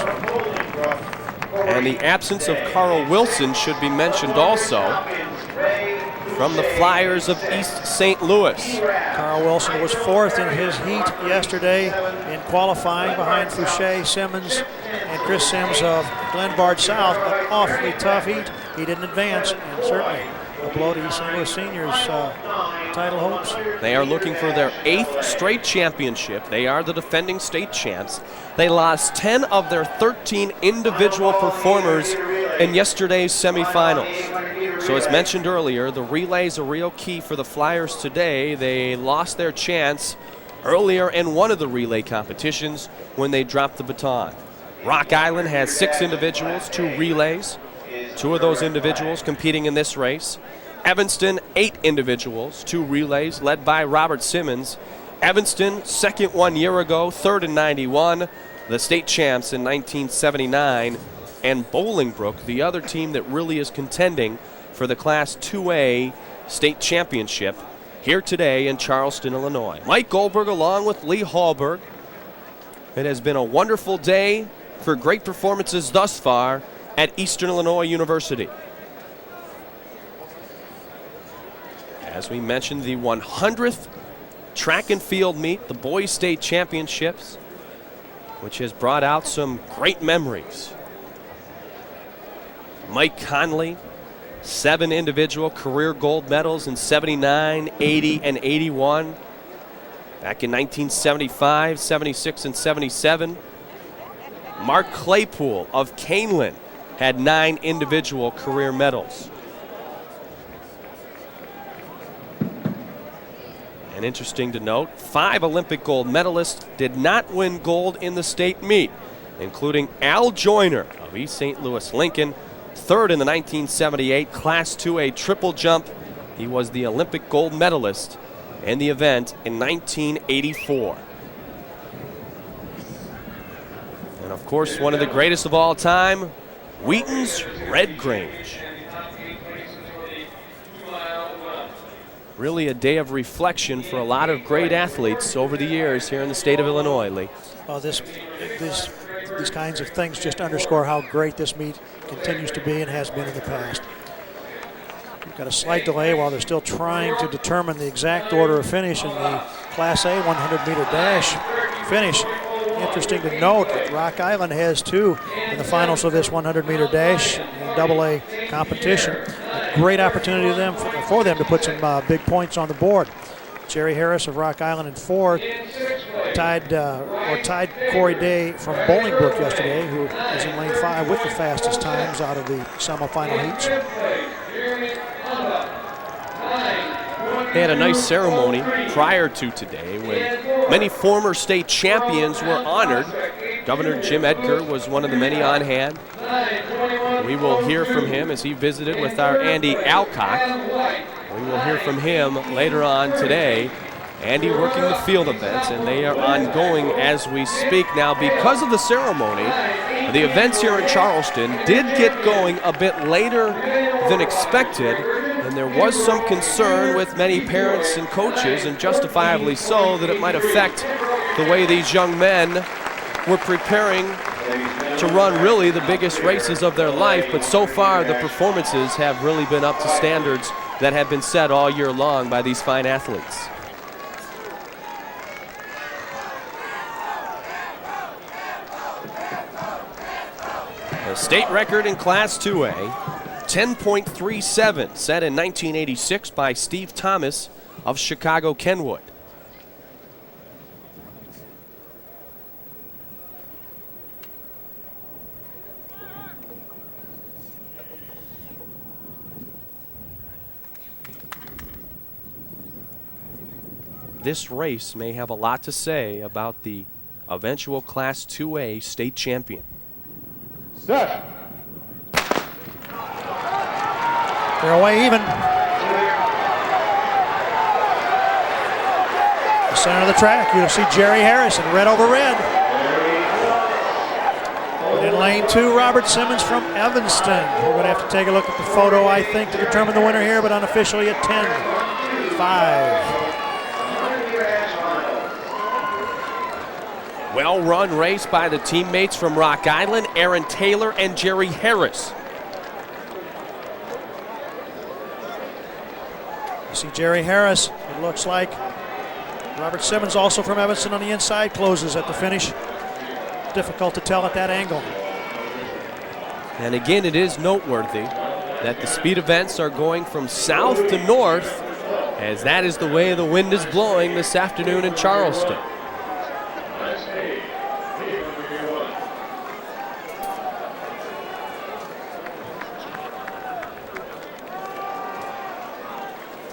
And the absence of Carl Wilson should be mentioned also, from the Flyers of East St. Louis. Carl Wilson was 4th in his heat yesterday in qualifying behind Fouché, Simmons, and Chris Sims of Glenbard South. An awfully tough heat. He didn't advance, and certainly a blow to East St. Louis Seniors' title hopes. They are looking for their 8th straight championship. They are the defending state champs. They lost 10 of their 13 individual performers in yesterday's semifinals. So as mentioned earlier, the relay is a real key for the Flyers today. They lost their chance earlier in one of the relay competitions when they dropped the baton. Rock Island has 6 individuals, 2 relays. 2 of those individuals competing in this race. Evanston, 8 individuals, 2 relays, led by Robert Simmons. Evanston, 2nd 1 year ago, 3rd in 91, the state champs in 1979. And Bolingbrook, the other team that really is contending for the Class 2A state championship here today in Charleston, Illinois. Mike Goldberg along with Lee Hallberg. It has been a wonderful day for great performances thus far at Eastern Illinois University. As we mentioned, the 100th track and field meet, the Boys State Championships, which has brought out some great memories. Mike Conley, 7 individual career gold medals in 79, 80, and 81. Back in 1975, 76, and 77. Mark Claypool of Canelan had 9 individual career medals. And interesting to note, 5 Olympic gold medalists did not win gold in the state meet, including Al Joyner of East St. Louis Lincoln, 3rd in the 1978 Class 2A triple jump. He was the Olympic gold medalist in the event in 1984. And of course, one of the greatest of all time, Wheaton's Red Grange. Really a day of reflection for a lot of great athletes over the years here in the state of Illinois, Lee. Well, these kinds of things just underscore how great this meet continues to be and has been in the past. We've got a slight delay while they're still trying to determine the exact order of finish in the Class A 100-meter dash finish. Interesting to note that Rock Island has 2 in the finals of this 100-meter dash in AA competition. A great opportunity for them to put some big points on the board. Jerry Harris of Rock Island in 4th tied Corey Day from Bolingbrook yesterday, who is in lane 5 with the fastest times out of the semifinal heats. They had a nice ceremony prior to today when many former state champions were honored. Governor Jim Edgar was one of the many on hand. We will hear from him as he visited with our Andy Alcock. We will hear from him later on today. Andy working the field events, and they are ongoing as we speak. Now, because of the ceremony, the events here in Charleston did get going a bit later than expected, and there was some concern with many parents and coaches, and justifiably so, that it might affect the way these young men were preparing to run really the biggest races of their life, but so far the performances have really been up to standards that have been set all year long by these fine athletes. A state record in Class 2A, 10.37, set in 1986 by Steve Thomas of Chicago Kenwood. This race may have a lot to say about the eventual Class 2A state champion. Set. They're away even. The center of the track, you'll see Jerry Harrison, red over red. And in lane 2, Robert Simmons from Evanston. We're going to have to take a look at the photo, I think, to determine the winner here, but unofficially at 10-5. Well-run race by the teammates from Rock Island, Aaron Taylor and Jerry Harris. You see Jerry Harris, it looks like. Robert Simmons, also from Evanston on the inside, closes at the finish. Difficult to tell at that angle. And again, it is noteworthy that the speed events are going from south to north, as that is the way the wind is blowing this afternoon in Charleston.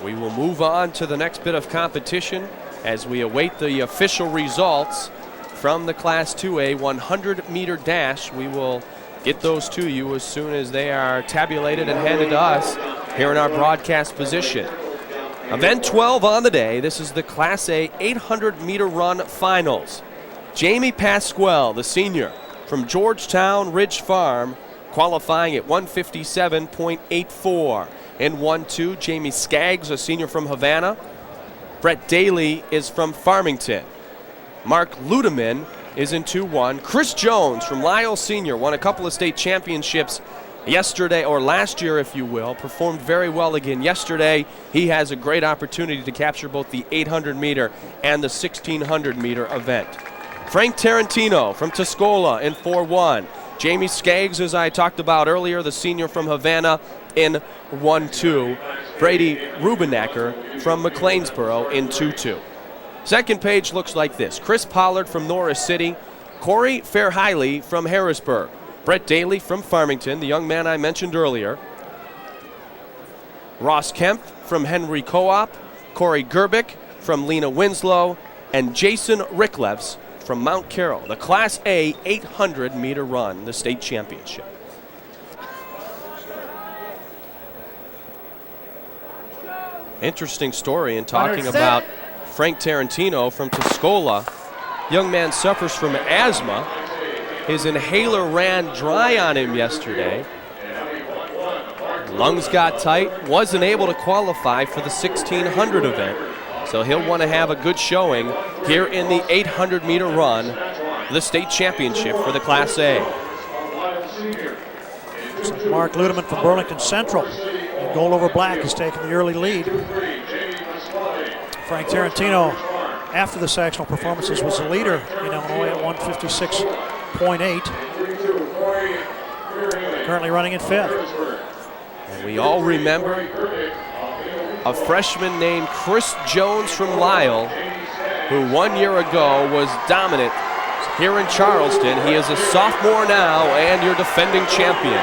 We will move on to the next bit of competition as we await the official results from the Class 2A 100-meter dash. We will get those to you as soon as they are tabulated and handed to us here in our broadcast position. Event 12 on the day. This is the Class A 800-meter run finals. Jamie Pasquale, the senior from Georgetown Ridge Farm, qualifying at 157.84. In 1-2, Jamie Skaggs, a senior from Havana. Brett Daly is from Farmington. Mark Ludeman is in 2-1. Chris Jones from Lyle Senior won a couple of state championships yesterday, or last year if you will, performed very well again yesterday. He has a great opportunity to capture both the 800-meter and the 1600-meter event. Frank Tarantino from Tuscola in 4-1. Jamie Skaggs, as I talked about earlier, the senior from Havana, in 1-2. Brady Rubenacker from McLeansboro in 2-2. Second page looks like this. Chris Pollard from Norris City. Corey Fairhiley from Harrisburg. Brett Daly from Farmington, the young man I mentioned earlier. Ross Kemp from Henry Co-op. Corey Gerbic from Lena Winslow. And Jason Ricklefs from Mount Carroll. The Class A 800-meter run, the state championship. Interesting story in talking about Frank Tarantino from Tuscola. Young man suffers from asthma. His inhaler ran dry on him yesterday. Lungs got tight, wasn't able to qualify for the 1600 event. So he'll want to have a good showing here in the 800-meter run, the state championship for the Class A. Mark Ludeman from Burlington Central. And gold over black has taken the early lead. Frank Tarantino, after the sectional performances, was the leader in Illinois at 156.8. Currently running in fifth. And we all remember a freshman named Chris Jones from Lyle, who 1 year ago was dominant here in Charleston. He is a sophomore now and your defending champion.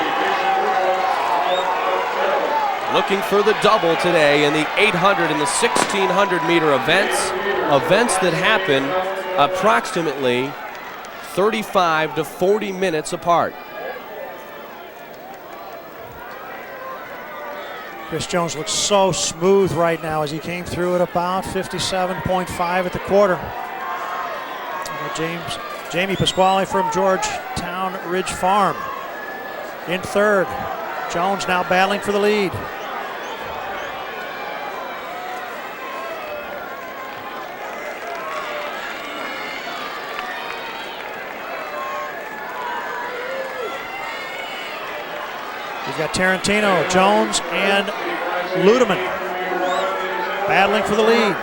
Looking for the double today in the 800 and the 1600-meter events that happen approximately 35 to 40 minutes apart. Chris Jones looks so smooth right now as he came through at about 57.5 at the quarter. Jamie Pasquale from Georgetown Ridge Farm in third. Jones now battling for the lead. You've got Tarantino, Jones, and Ludeman battling for the lead.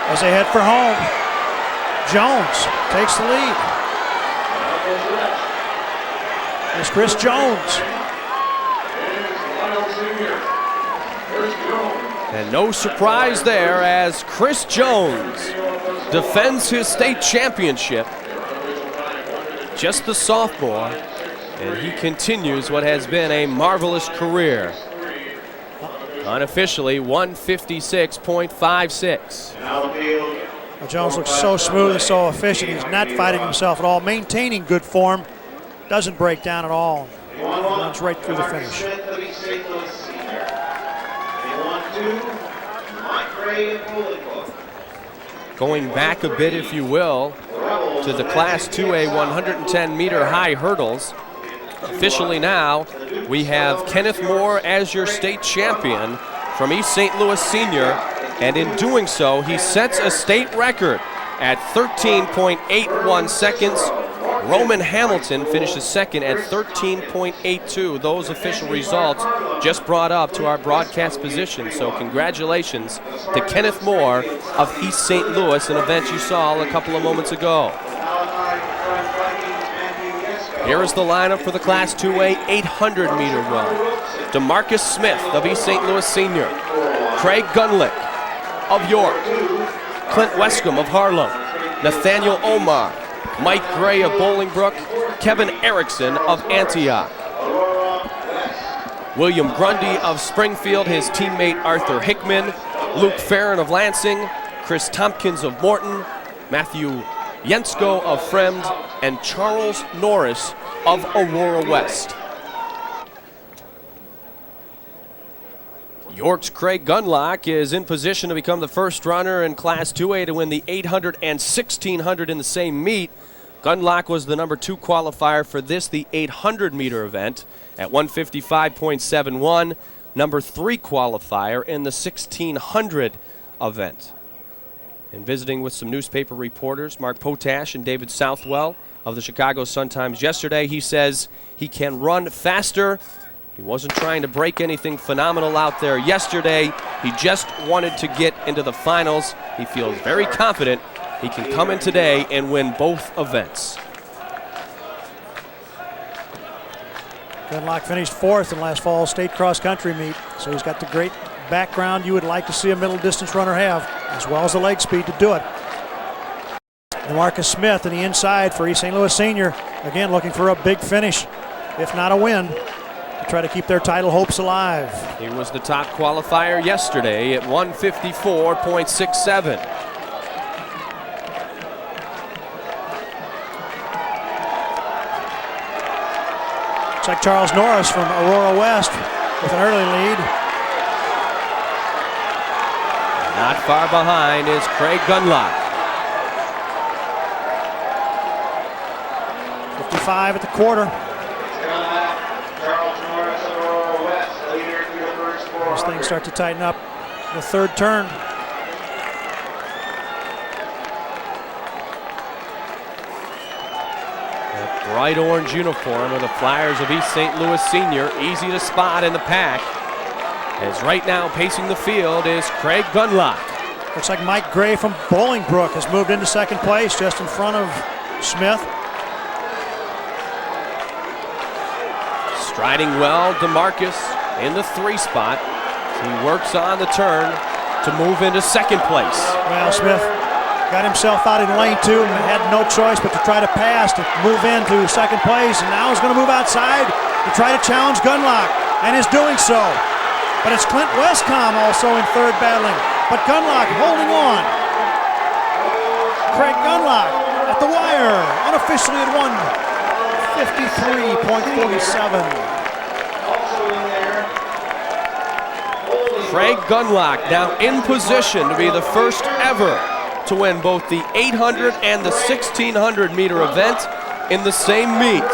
As they head for home, Jones takes the lead. There's Chris Jones. And no surprise there as Chris Jones defends his state championship. Just the sophomore, and he continues what has been a marvelous career. Unofficially, 156.56. Well, Jones looks so smooth and so efficient. He's not fighting himself at all, maintaining good form, doesn't break down at all. Runs right through the finish. Going back a bit, if you will, to the Class 2A 110-meter high hurdles. Officially now, we have Kenneth Moore as your state champion from East St. Louis Senior, and in doing so, he sets a state record at 13.81 seconds. Roman Hamilton finishes second at 13.82. Those official results just brought up to our broadcast position. So congratulations to Kenneth Moore of East St. Louis, an event you saw a couple of moments ago. Here is the lineup for the Class 2A 800-meter run. DeMarcus Smith of East St. Louis Senior, Craig Gunlick of York, Clint Wescombe of Harlem, Nathaniel Omar, Mike Gray of Bolingbrook, Kevin Erickson of Antioch, William Grundy of Springfield, his teammate Arthur Hickman, Luke Farron of Lansing, Chris Tompkins of Morton, Matthew Yensko of Fremd, and Charles Norris of Aurora West. York's Craig Gunlock is in position to become the first runner in Class 2A to win the 800 and 1600 in the same meet. Gunlock was the number 2 qualifier for this, the 800-meter event, at 155.71, number 3 qualifier in the 1600 event. And visiting with some newspaper reporters, Mark Potash and David Southwell of the Chicago Sun-Times yesterday, he says he can run faster. He wasn't trying to break anything phenomenal out there yesterday. He just wanted to get into the finals. He feels very confident he can come in today and win both events. Gunlock finished 4th in last fall's state cross-country meet, so he's got the great background you would like to see a middle distance runner have, as well as the leg speed to do it. DeMarcus Smith in the inside for East St. Louis Senior, again looking for a big finish, if not a win, to try to keep their title hopes alive. He was the top qualifier yesterday at 154.67. Looks like Charles Norris from Aurora West with an early lead. Not far behind is Craig Gunlock. 55 at the quarter. As things start to tighten up the third turn. That bright orange uniform of the Flyers of East St. Louis Senior, easy to spot in the pack. As right now pacing the field is Craig Gunlock. Looks like Mike Gray from Bolingbrook has moved into second place just in front of Smith. Striding well, DeMarcus in the 3 spot. He works on the turn to move into second place. Well, Smith got himself out in lane 2 and had no choice but to try to pass to move into second place, and now he's going to move outside to try to challenge Gunlock, and is doing so. But it's Clint Westcombe also in third battling, but Gunlock holding on. Craig Gunlock at the wire, unofficially at 153.47. Craig Gunlock now in position to be the first ever to win both the 800 and the 1600 meter event in the same meet.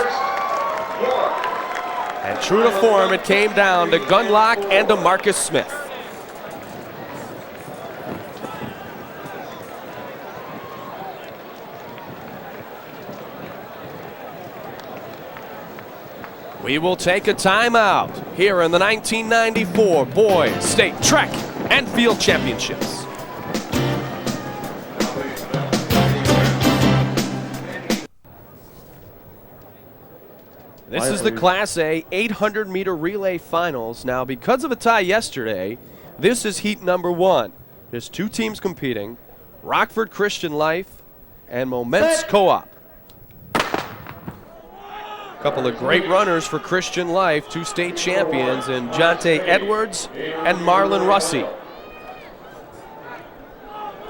And true to form, it came down to Gunlock and DeMarcus Smith. We will take a timeout here in the 1994 Boys State Track and Field Championships. This is the Class A 800-meter relay finals. Now, because of a tie yesterday, this is heat number 1. There's 2 teams competing, Rockford Christian Life and Moments Co-op. A couple of great runners for Christian Life, 2 state champions in Jonte Edwards and Marlon Russi.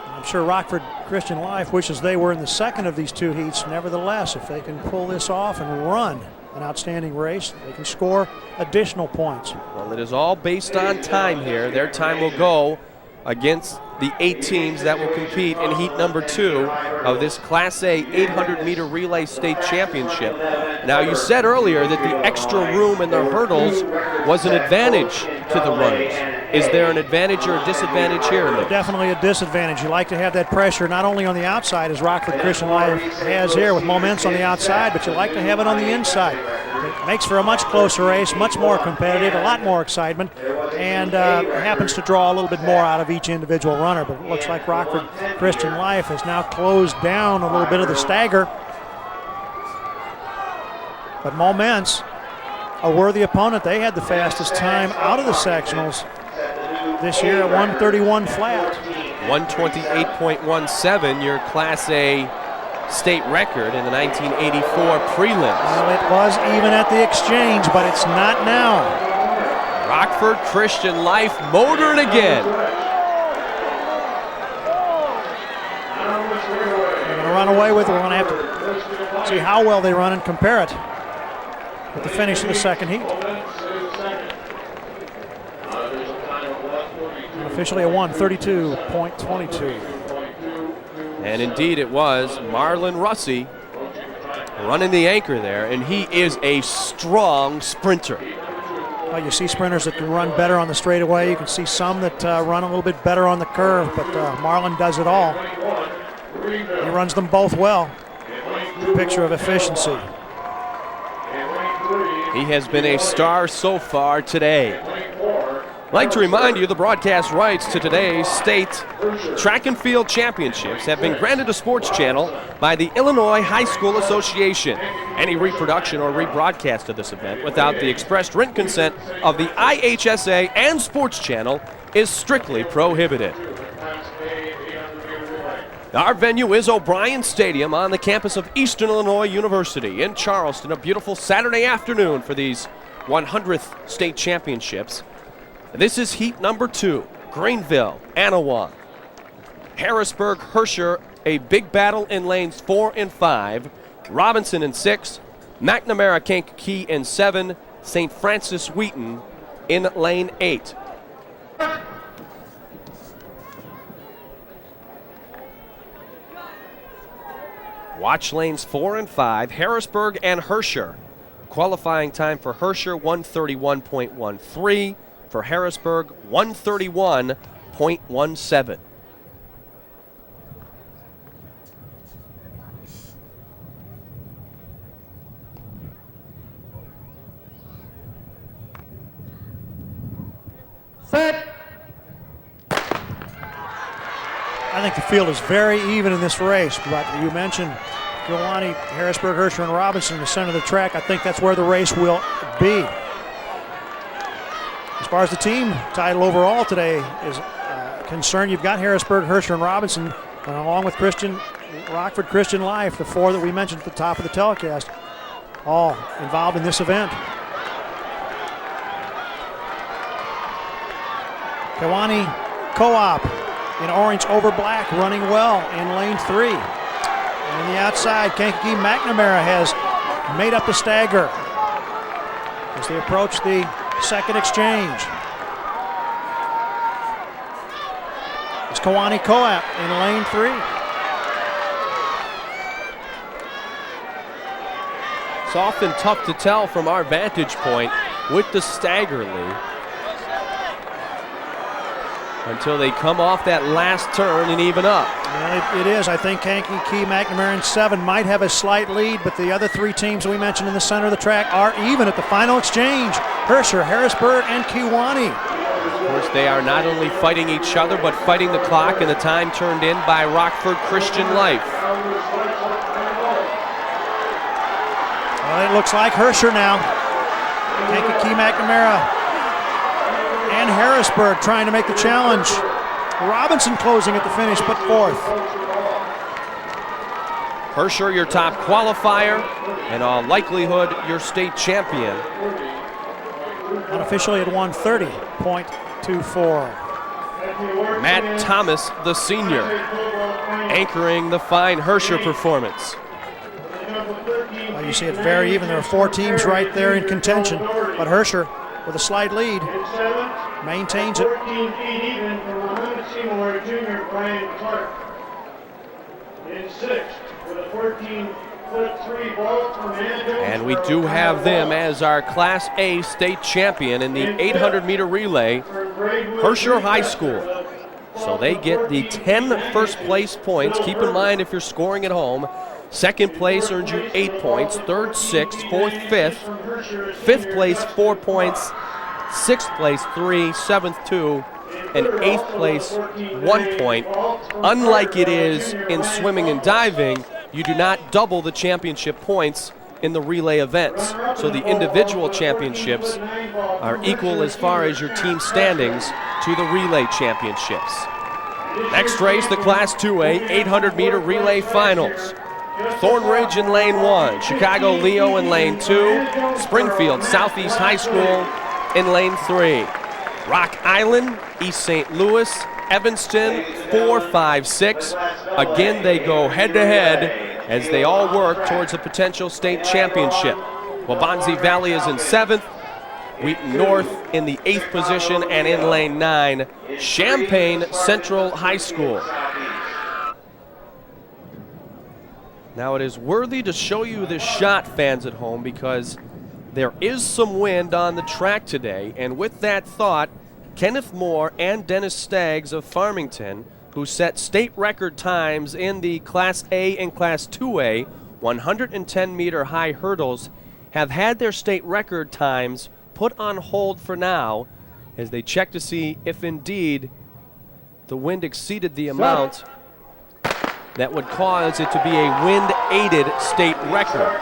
I'm sure Rockford Christian Life wishes they were in the second of these 2 heats. Nevertheless, if they can pull this off and run an outstanding race, they can score additional points. Well, it is all based on time here. Their time will go against the 8 teams that will compete in heat number 2 of this Class A 800-meter relay state championship. Now, you said earlier that the extra room in the hurdles was an advantage to the runners. Is there an advantage or a disadvantage here? Definitely a disadvantage. You like to have that pressure not only on the outside, as Rockford Christian Life has here with Moments on the outside, but you like to have it on the inside. It makes for a much closer race, much more competitive, a lot more excitement, and happens to draw a little bit more out of each individual runner. But it looks like Rockford Christian Life has now closed down a little bit of the stagger. But Moments, a worthy opponent. They had the fastest time out of the sectionals this year at 1:31 flat. 1:28.17, your Class A state record in the 1984 prelim. Well, it was even at the exchange, but it's not now. Rockford Christian Life motored again. They're going to run away with it. We're going to have to see how well they run and compare it with the finish of the second heat. Officially a 1:32.22. And indeed it was Marlon Russi running the anchor there, and he is a strong sprinter. Well, you see sprinters that can run better on the straightaway. You can see some that run a little bit better on the curve, but Marlon does it all. He runs them both well. A picture of efficiency. He has been a star so far today. I'd like to remind you the broadcast rights to today's state track and field championships have been granted to Sports Channel by the Illinois High School Association. Any reproduction or rebroadcast of this event without the expressed written consent of the IHSA and Sports Channel is strictly prohibited. Our venue is O'Brien Stadium on the campus of Eastern Illinois University in Charleston. A beautiful Saturday afternoon for these 100th state championships. This is heat number 2, Greenville, Anawan. Harrisburg, Herscher, a big battle in lanes 4 and 5. Robinson in 6, McNamara, Kankakee in 7, St. Francis Wheaton in lane 8. Watch lanes 4 and 5, Harrisburg and Herscher. Qualifying time for Herscher, 1:31.13. For Harrisburg, 1:31.17. Set. I think the field is very even in this race, but you mentioned Gilwani, Harrisburg, Herscher, and Robinson in the center of the track. I think that's where the race will be. As far as the team title overall today is concerned, you've got Harrisburg, Herscher, and Robinson, and along with Rockford Christian Life, the 4 that we mentioned at the top of the telecast, all involved in this event. Kewanee Co-op in orange over black, running well in lane 3. And on the outside, Kankakee McNamara has made up the stagger as they approach the second exchange. It's Kewanee Co-op in lane 3. It's often tough to tell from our vantage point with the stagger lead. until they come off that last turn and even up. Well, it is. I think Kankakee, McNamara, and 7 might have a slight lead, but the other 3 teams we mentioned in the center of the track are even at the final exchange. Herscher, Harrisburg, and Kewanee. Of course, they are not only fighting each other, but fighting the clock, and the time turned in by Rockford Christian Life. Well, it looks like Herscher now. Kankakee, McNamara, and Harrisburg trying to make the challenge. Robinson closing at the finish, but 4th. Herscher, your top qualifier, and all likelihood, your state champion. Unofficially at 1:30.24. Matt Thomas, the senior, anchoring the fine Herscher performance. Well, you see it very even. There are 4 teams right there in contention, but Herscher, with a slight lead, maintains it. 14 feet even for Muhammad Seymour Jr. Brian Clark. In 6th with a 14-foot-3 ball from Manitoba. And we do have them as our Class A state champion in the 800-meter relay, Herscher High School. So they get the 10 first place points. Keep in mind, if you're scoring at home, second place earns you 8 points, third 6, fourth 5th, fifth place 4 points, sixth place 3, seventh 2, and eighth place 1 point. Unlike it is in swimming and diving, you do not double the championship points in the relay events. So the individual championships are equal as far as your team standings to the relay championships. Next race, the Class 2A 800-meter relay finals. Thornridge in lane 1, Chicago Leo in lane 2, Springfield Southeast High School in lane 3. Rock Island, East St. Louis, Evanston, 4, 5, 6. Again, they go head-to-head as they all work towards a potential state championship. Waubonsie Valley is in 7th, Wheaton North in the 8th position, and in lane 9, Champaign Central High School. Now it is worthy to show you this shot, fans at home, because there is some wind on the track today, and with that thought, Kenneth Moore and Dennis Staggs of Farmington, who set state record times in the Class A and Class 2A 110-meter high hurdles, have had their state record times put on hold for now as they check to see if indeed the wind exceeded the amount that would cause it to be a wind-aided state record.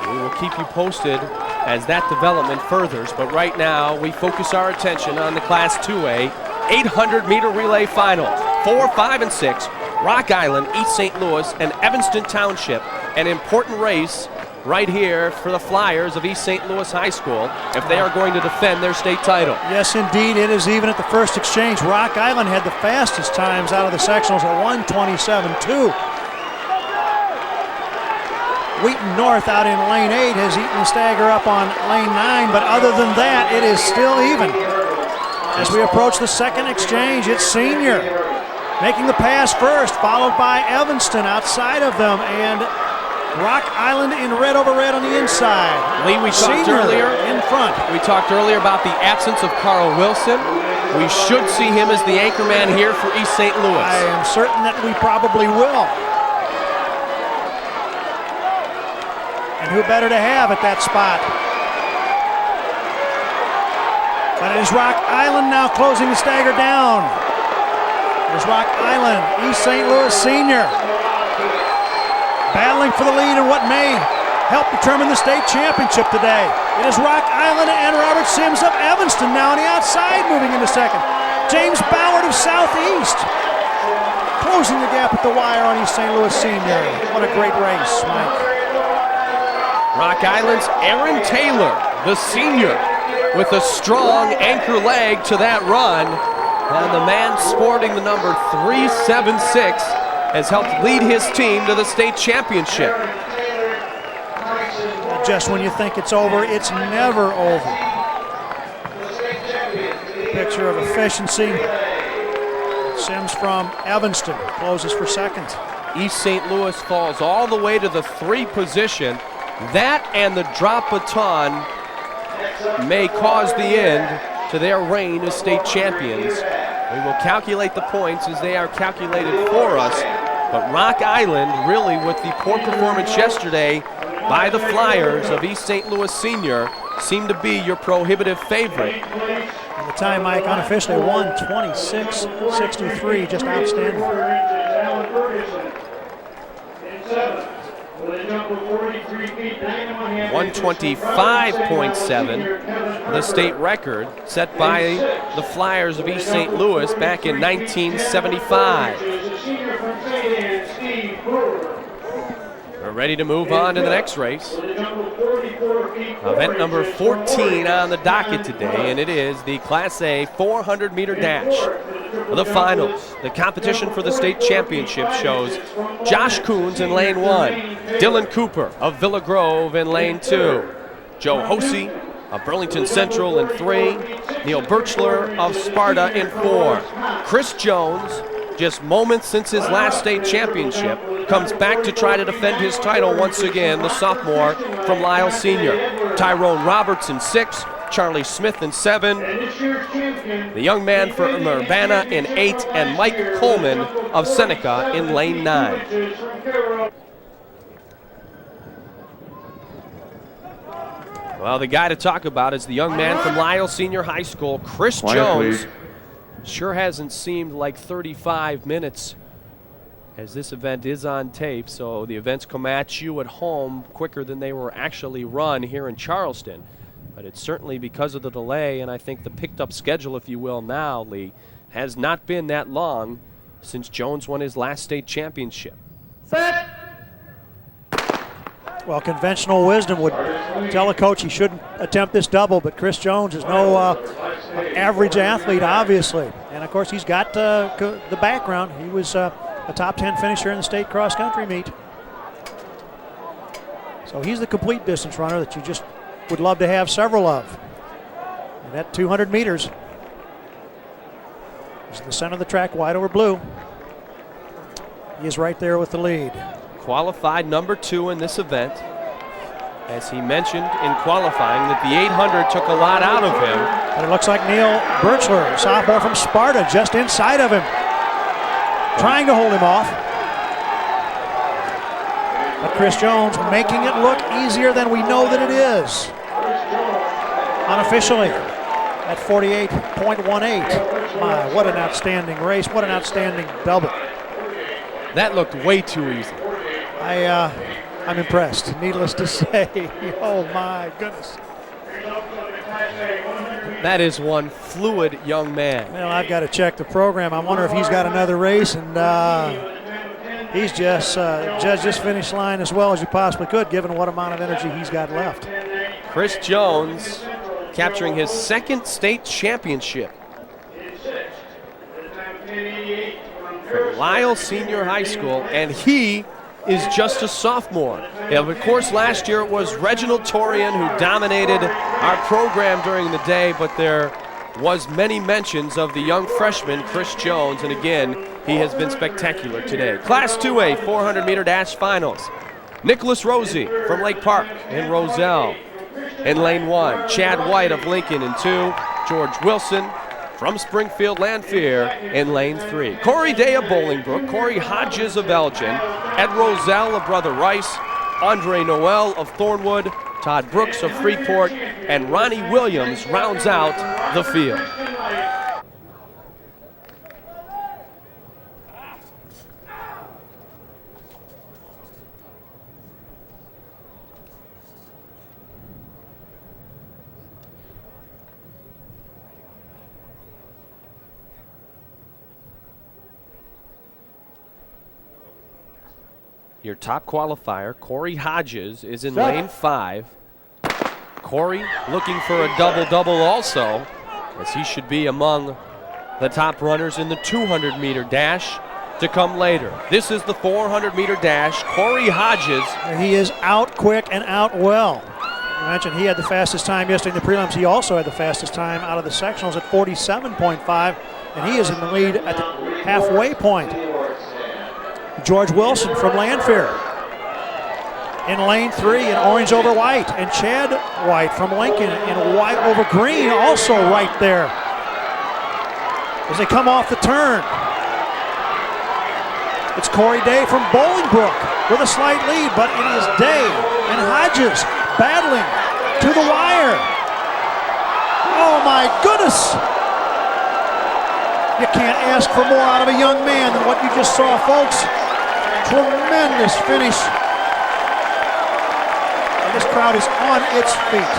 We will keep you posted as that development furthers, but right now we focus our attention on the Class 2A 800-meter relay finals. 4, 5, and 6, Rock Island, East St. Louis, and Evanston Township. An important race right here for the Flyers of East St. Louis High School if they are going to defend their state title. Yes, indeed. It is even at the first exchange. Rock Island had the fastest times out of the sectionals at 1:27.2. Wheaton North out in lane 8 has eaten the stagger up on lane 9, but other than that, it is still even. As we approach the second exchange, it's Senior making the pass first, followed by Evanston outside of them, and Rock Island in red over red on the inside. Lee, we talked Senior earlier in front. We talked earlier about the absence of Carl Wilson. We should see him as the anchorman here for East St. Louis. I am certain that we probably will. And who better to have at that spot? But it is Rock Island now closing the stagger down. It is Rock Island, East St. Louis Senior, battling for the lead in what may help determine the state championship today. It is Rock Island and Robert Sims of Evanston now on the outside moving into second. James Ballard of Southeast closing the gap at the wire on East St. Louis Senior. What a great race, Mike. Rock Island's Aaron Taylor, the senior, with a strong anchor leg to that run. And the man sporting the number 376 has helped lead his team to the state championship. Just when you think it's over, it's never over. Picture of efficiency. Sims from Evanston closes for second. East St. Louis falls all the way to the 3 position. That and the drop baton may cause the end to their reign as state champions. We will calculate the points as they are calculated for us. But Rock Island, really with the poor performance yesterday by the Flyers of East St. Louis Senior, seemed to be your prohibitive favorite. And the time, Mike, unofficially 1:26.63, just outstanding. 125.7, the state record set by the Flyers of East St. Louis back in 1975. We're ready to move on to the next race. Event number 14 on the docket today, and it is the Class A 400-meter dash. The finals, the competition for the state championship, shows Josh Coons in lane 1, Dylan Cooper of Villa Grove in lane 2, Joe Hosey of Burlington Central in 3, Neil Birchler of Sparta in 4. Chris Jones, just moments since his last state championship, comes back to try to defend his title once again, the sophomore from Lisle Senior. Tyrone Roberts in 6, Charlie Smith in 7, the young man from Urbana in 8, and Mike Coleman of Seneca in lane 9. Well, the guy to talk about is the young man from Lisle Senior High School, Chris Jones. Sure hasn't seemed like 35 minutes, as this event is on tape, so the events come at you at home quicker than they were actually run here in Charleston. But it's certainly because of the delay, and I think the picked up schedule, if you will now, Lee, has not been that long since Jones won his last state championship. Set. Well, conventional wisdom would tell a coach he shouldn't attempt this double, but Chris Jones is no average athlete, obviously. And, of course, he's got the background. He was a top 10 finisher in the state cross-country meet. So he's the complete distance runner that you just would love to have several of. And at 200 meters, he's in the center of the track, white over blue. He is right there with the lead. Qualified number 2 in this event. As he mentioned in qualifying that the 800 took a lot out of him. But it looks like Neil Birchler, sophomore from Sparta, just inside of him, trying to hold him off. But Chris Jones making it look easier than we know that it is. Unofficially at 48.18. My, what an outstanding race. What an outstanding double. That looked way too easy. I'm impressed, needless to say. Oh my goodness. That is one fluid young man. Well, I've got to check the program. I wonder if he's got another race, and he's just judged this finish line as well as you possibly could, given what amount of energy he's got left. Chris Jones capturing his second state championship from Lisle Senior High School, and he is just a sophomore. Yeah, of course, last year it was Reginald Torian who dominated our program during the day, but there was many mentions of the young freshman, Chris Jones, and again, he has been spectacular today. Class 2A 400-meter dash finals. Nicholas Rosie from Lake Park in Roselle in lane 1. Chad White of Lincoln in 2. George Wilson from Springfield Lanphier in lane 3. Corey Day of Bolingbrook, Corey Hodges of Elgin, Ed Roselle of Brother Rice, Andre Noel of Thornwood, Todd Brooks of Freeport, and Ronnie Williams rounds out the field. Your top qualifier, Corey Hodges, is in lane 5. Corey looking for a double-double also, as he should be among the top runners in the 200-meter dash to come later. This is the 400-meter dash. Corey Hodges. He is out quick and out well. You mentioned he had the fastest time yesterday in the prelims. He also had the fastest time out of the sectionals at 47.5, and he is in the lead at the halfway point. George Wilson from Lanphier in lane 3 in orange over white, and Chad White from Lincoln in white over green, also right there. as they come off the turn. It's Corey Day from Bolingbrook with a slight lead, but it is Day and Hodges battling to the wire. Oh my goodness! You can't ask for more out of a young man than what you just saw, folks. Tremendous finish. And this crowd is on its feet,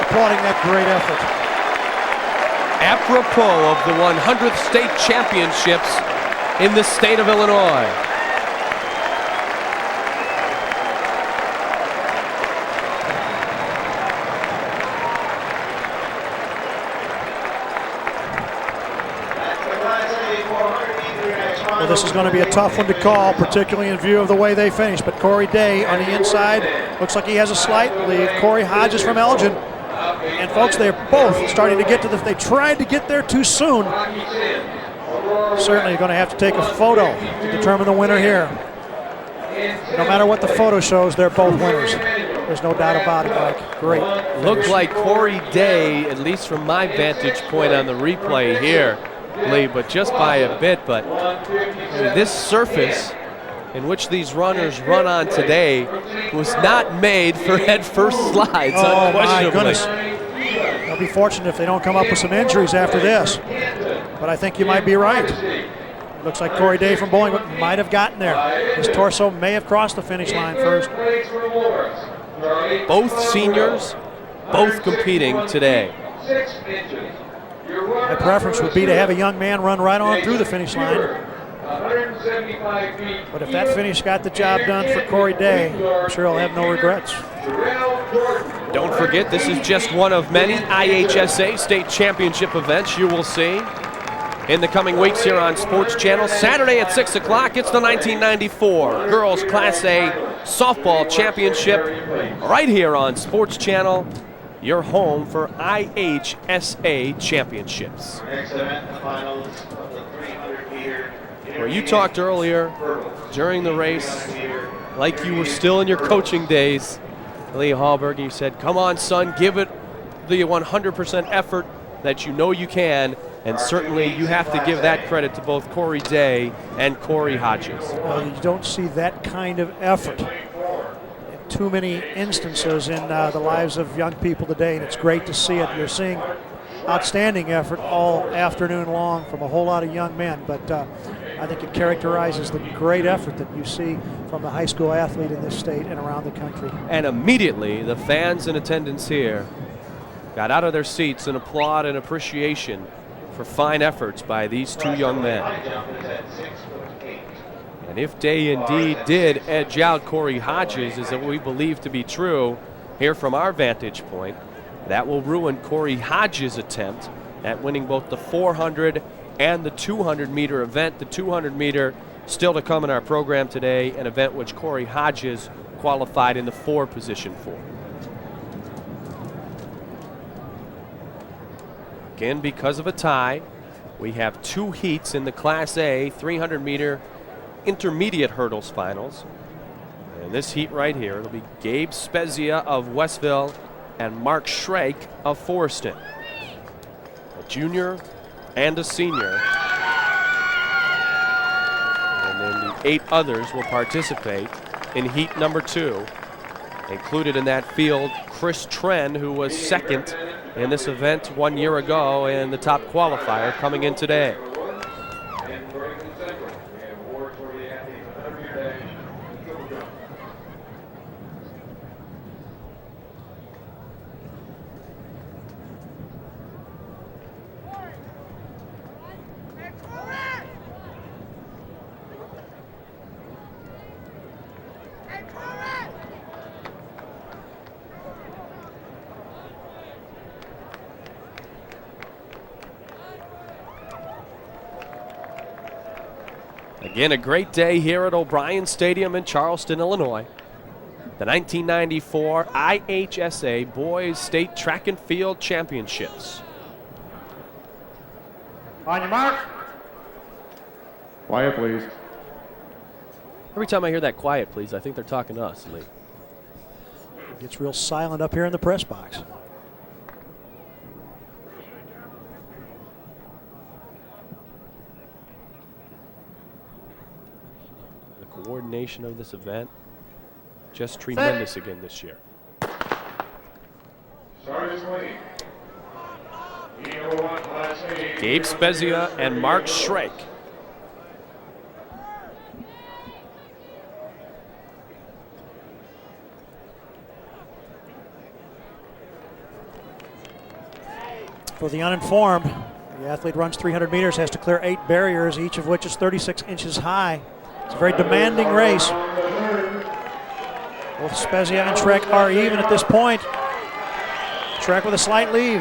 applauding that great effort. Apropos of the 100th state championships in the state of Illinois. Well, this is going to be a tough one to call, particularly in view of the way they finished. But Corey Day on the inside looks like he has a slight lead. Corey Hodges from Elgin. And folks, they're both starting to get to they tried to get there too soon. Certainly going to have to take a photo to determine the winner here. No matter what the photo shows, they're both winners. There's no doubt about it, Mike. Great finish. Looked like Corey Day, at least from my vantage point on the replay here, Lee, but just by a bit. But this surface in which these runners run on today was not made for head-first slides, unquestionably. My goodness. They'll be fortunate if they don't come up with some injuries after this. But I think you might be right. It looks like Corey Day from Bolingbrook might have gotten there. His torso may have crossed the finish line first. Both seniors, both competing today. My preference would be to have a young man run right on through the finish line. But if that finish got the job done for Corey Day, I'm sure he'll have no regrets. Don't forget, this is just one of many IHSA state championship events you will see in the coming weeks here on Sports Channel. Saturday at 6 o'clock, it's the 1994 Girls Class A Softball Championship right here on Sports Channel, your home for IHSA championships. Next event, the finals of the 300-meter. Where you talked earlier during the race, like you were still in your coaching days, Lee Hallberg, you said, come on, son, give it the 100% effort that you know you can. And certainly you have to give that credit to both Corey Day and Corey Hodges. Well, you don't see that kind of effort in too many instances in the lives of young people today, and it's great to see it. You're seeing outstanding effort all afternoon long from a whole lot of young men, but I think it characterizes the great effort that you see from the high school athlete in this state and around the country. And immediately the fans in attendance here got out of their seats in applaud and appreciation for fine efforts by these two young men. And if Day indeed did edge out Corey Hodges, as we believe to be true here from our vantage point, that will ruin Corey Hodges' attempt at winning both the 400 and the 200-meter event. The 200-meter still to come in our program today, an event which Corey Hodges qualified in the 4 position for. Again, because of a tie, we have 2 heats in the Class A 300-meter intermediate hurdles finals. And this heat right here, it'll be Gabe Spezia of Westville and Mark Schreck of Forreston. A junior and a senior. And then the 8 others will participate in heat number 2. Included in that field, Chris Tren, who was second in this event 1 year ago and the top qualifier coming in today. Again, a great day here at O'Brien Stadium in Charleston, Illinois. The 1994 IHSA Boys State Track and Field Championships. On your mark. Quiet, please. Every time I hear that quiet, please, I think they're talking to us, Lee. It gets real silent up here in the press box. coordination of this event, just tremendous again this year. Gabe Spezia and Mark Schreck. For the uninformed, the athlete runs 300 meters, has to clear 8 barriers, each of which is 36 inches high. It's a very demanding race. Both Spezia and Schreck are even at this point. Schreck with a slight lead.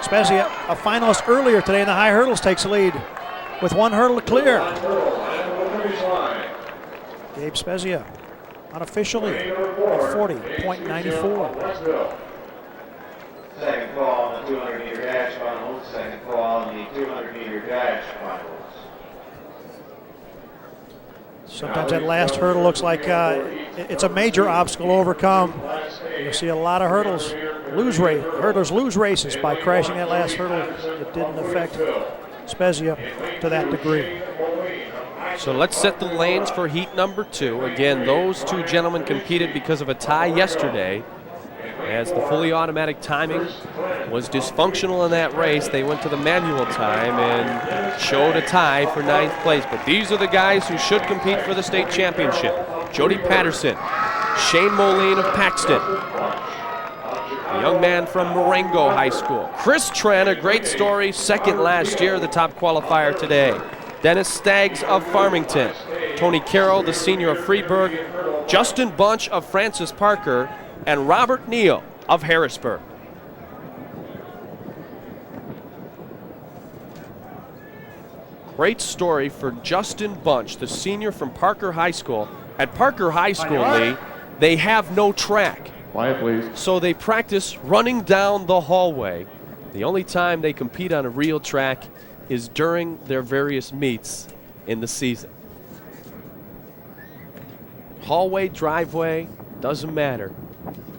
Spezia, a finalist earlier today in the high hurdles, takes the lead with 1 hurdle to clear. Gabe Spezia, unofficially, at 40.94. Second call on the 200-meter dash finals. Second call on the 200-meter dash finals. Sometimes that last hurdle looks like it's a major obstacle to overcome. You'll see a lot of hurdlers lose races by crashing that last hurdle. It didn't affect Spezia to that degree. So let's set the lanes for heat number 2. Again, those 2 gentlemen competed because of a tie yesterday. As the fully automatic timing was dysfunctional in that race, they went to the manual time and showed a tie for 9th place. But these are the guys who should compete for the state championship. Jody Patterson, Shane Moline of Paxton, a young man from Marengo High School. Chris Tran, a great story, 2nd last year, the top qualifier today. Dennis Staggs of Farmington, Tony Carroll, the senior of Freeburg, Justin Bunch of Francis Parker, and Robert Neal of Harrisburg. Great story for Justin Bunch, the senior from Parker High School. At Parker High School, Lee, they have no track. Quiet, please. So they practice running down the hallway. The only time they compete on a real track is during their various meets in the season. Hallway, driveway, doesn't matter.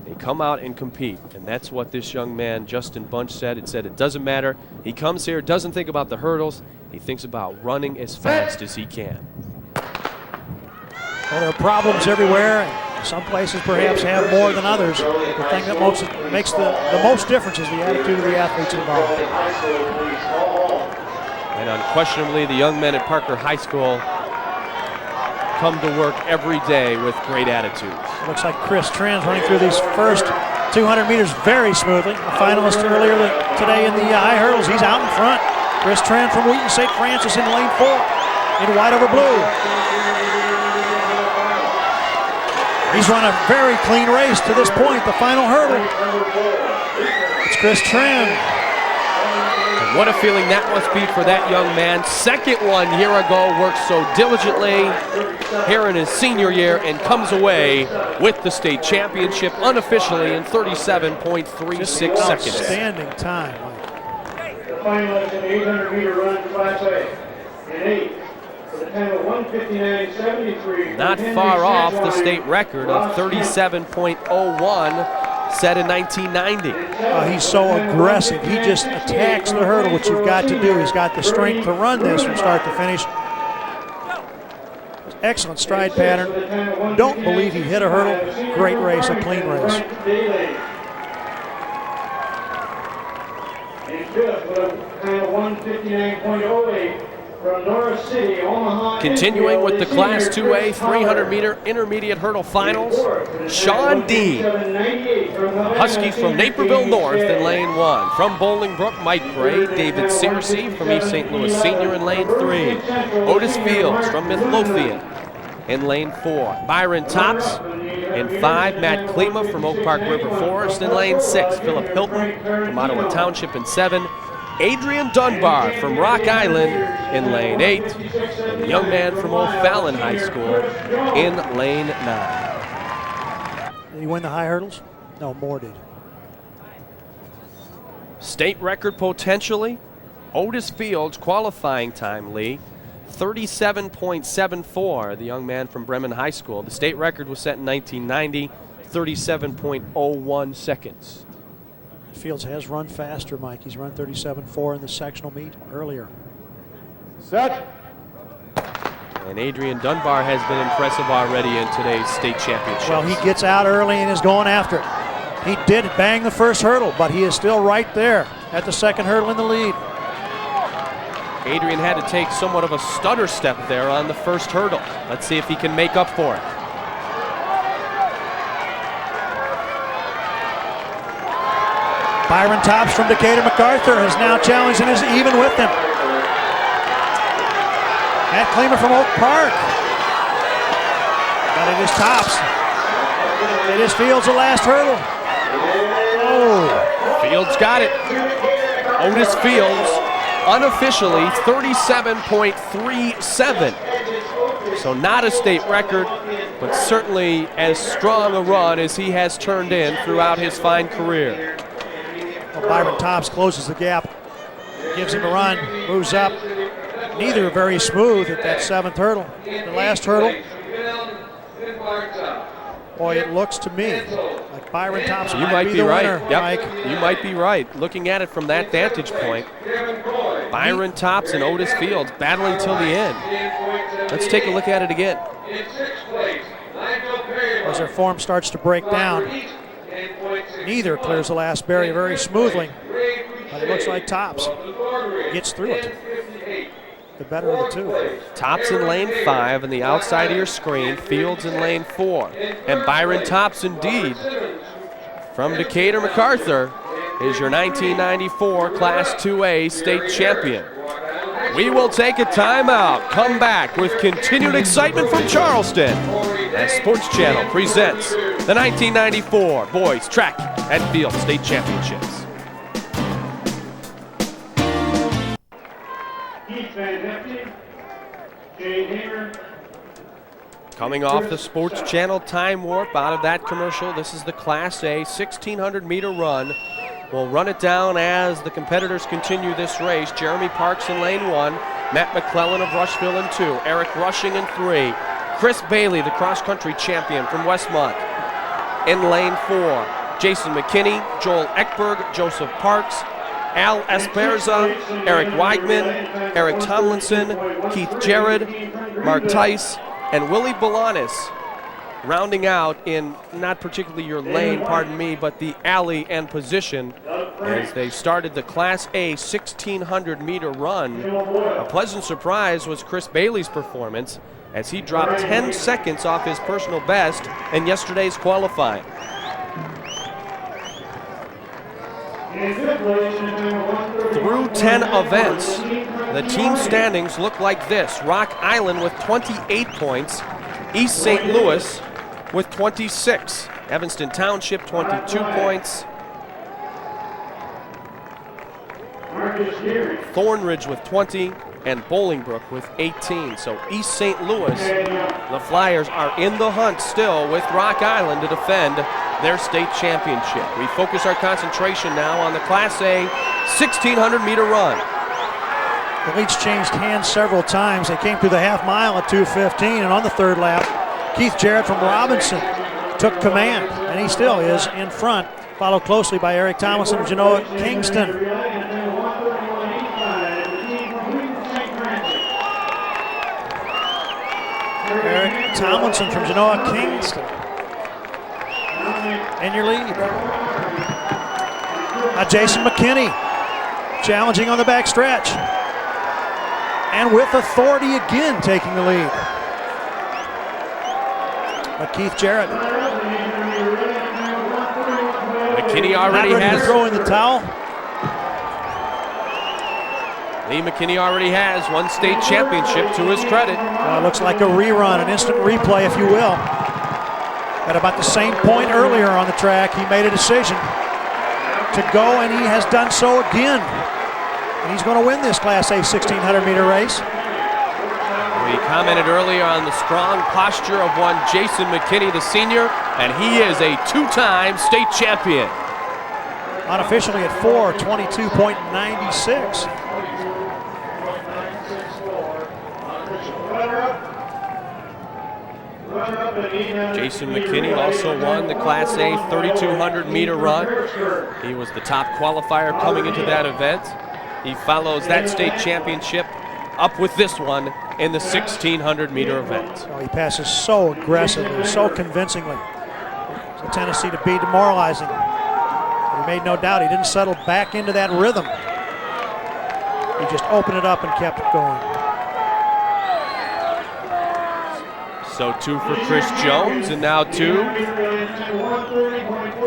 They come out and compete, and that's what this young man, Justin Bunch, said. It said it doesn't matter. He comes here, doesn't think about the hurdles. He thinks about running as fast as he can. Well, there are problems everywhere, and some places perhaps have more than others. The thing that makes the most difference is the attitude of the athletes involved. And unquestionably, the young men at Parker High School come to work every day with great attitudes. Looks like Chris Tran's running through these first 200 meters very smoothly. A finalist earlier today in the high hurdles. He's out in front. Chris Tran from Wheaton St. Francis in lane 4 in white over blue. He's run a very clean race to this point, the final hurdle. It's Chris Tran. And what a feeling that must be for that young man. Second one year ago, worked so diligently here in his senior year and comes away with the state championship unofficially in 37.36 seconds. Outstanding time, Mike. The finalists in the 800-meter run Class A in 8 for the time of 1:59.73. Not far off the state record of 37.01 set in 1990. He's so aggressive. He just attacks the hurdle, which you've got to do. He's got the strength to run this from start to finish. Excellent stride pattern. Don't believe he hit a hurdle. Great race, a clean race. In fifth with a time of 1:59.08 from Norris City, Omaha. Continuing with the Class 2A 300-meter intermediate hurdle finals, Sean Dean, a Husky from Naperville North in lane 1. From Bolingbrook, Mike Gray, David Searcy from East St. Louis Senior in lane 3. Otis Fields from Midlothian in lane 4. Byron Tops in 5. Matt Klima from Oak Park River Forest in lane 6. Philip Hilton from Ottawa Township in 7. Adrian Dunbar from Rock Island in lane 8. And the young man from O'Fallon High School in lane 9. Did he win the high hurdles? No, Moore did. State record potentially. Otis Fields qualifying time, Lee, 37.74, the young man from Bremen High School. The state record was set in 1990, 37.01 seconds. Fields has run faster, Mike. He's run 37.4 in the sectional meet earlier. Set. And Adrian Dunbar has been impressive already in today's state championship. Well, he gets out early and is going after it. He did bang the first hurdle, but he is still right there at the second hurdle in the lead. Adrian had to take somewhat of a stutter step there on the first hurdle. Let's see if he can make up for it. Byron Tops from Decatur MacArthur has now challenged and is even with him. Matt Kleemer from Oak Park. But it is Tops. It is Fields the last hurdle. Oh. Fields got it. Otis Fields unofficially 37.37. So not a state record, but certainly as strong a run as he has turned in throughout his fine career. Well, Byron Tops closes the gap, gives him a run, moves up. Neither very smooth at that seventh hurdle. The last hurdle, boy, it looks to me like Byron Tops might be the winner, Mike. You might be right. Looking at it from that vantage point, Byron Tops and Otis Fields battling till the end. Let's take a look at it again. As their form starts to break down, neither clears the last barrier very smoothly, but it looks like Tops gets through it. The better of the two. Tops in lane 5 on the outside of your screen, Fields in lane 4. And Byron Tops indeed from Decatur MacArthur is your 1994 Class 2A state champion. We will take a timeout, come back with continued excitement from Charleston as Sports Channel presents the 1994 Boys Track and Field State Championships. Coming off the Sports Channel time warp out of that commercial, this is the Class A 1,600-meter run. We'll run it down as the competitors continue this race. Jeremy Parks in lane 1, Matt McClellan of Rushville in 2, Eric Rushing in 3, Chris Bailey, the cross-country champion from Westmont, in lane 4, Jason McKinney, Joel Eckberg, Joseph Parks, Al Esperza, Eric Weigman, Eric Tomlinson, Keith Jarrett, Mark Tice, and Willie Bolanis, rounding out in not particularly your lane, pardon me, but the alley and position as they started the Class A 1,600-meter run. A pleasant surprise was Chris Bailey's performance as he dropped 10 seconds off his personal best in yesterday's qualifying. Through 10 events, the team standings look like this. Rock Island with 28 points, East St. Louis with 26, Evanston Township 22 points, Thornridge with 20, and Bolingbrook with 18. So East St. Louis, the Flyers are in the hunt still with Rock Island to defend their state championship. We focus our concentration now on the Class A 1,600-meter run. The lead's changed hands several times. They came through the half mile at 2:15, and on the third lap, Keith Jarrett from Robinson took command, and he still is in front, followed closely by Eric Tomlinson of Genoa Kingston. Eric Tomlinson from Genoa Kingston in your lead. Jason McKinney challenging on the back stretch, and with authority again taking the lead. But Keith Jarrett. McKinney already has throwing the towel. Lee McKinney already has one state championship to his credit. Well, it looks like a rerun, an instant replay, if you will. At about the same point earlier on the track, he made a decision to go, and he has done so again. And he's going to win this Class A 1,600-meter race. We commented earlier on the strong posture of one Jason McKinney, the senior, and he is a two-time state champion. Unofficially at 4:22.96. Jason McKinney also won the Class A 3,200-meter run. He was the top qualifier coming into that event. He follows that state championship up with this one in the 1600-meter event. Oh, he passes so aggressively, so convincingly. It's a tendency to be demoralizing. But he made no doubt. He didn't settle back into that rhythm. He just opened it up and kept it going. So 2 for Chris Jones, and now 2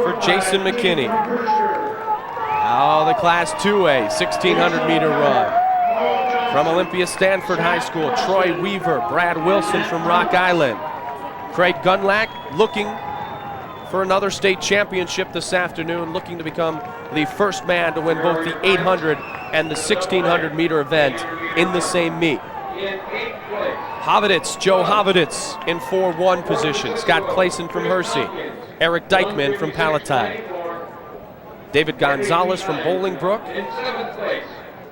for Jason McKinney. Now the Class 2A 1600-meter run. From Olympia Stanford High School, Troy Weaver, Brad Wilson from Rock Island. Craig Gunlack looking for another state championship this afternoon, looking to become the first man to win both the 800 and the 1600-meter event in the same meet. Joe Haviditz in 4-1 position. Scott Clayson from Hersey. Eric Dykman from Palatine. David Gonzalez from Bolingbrook.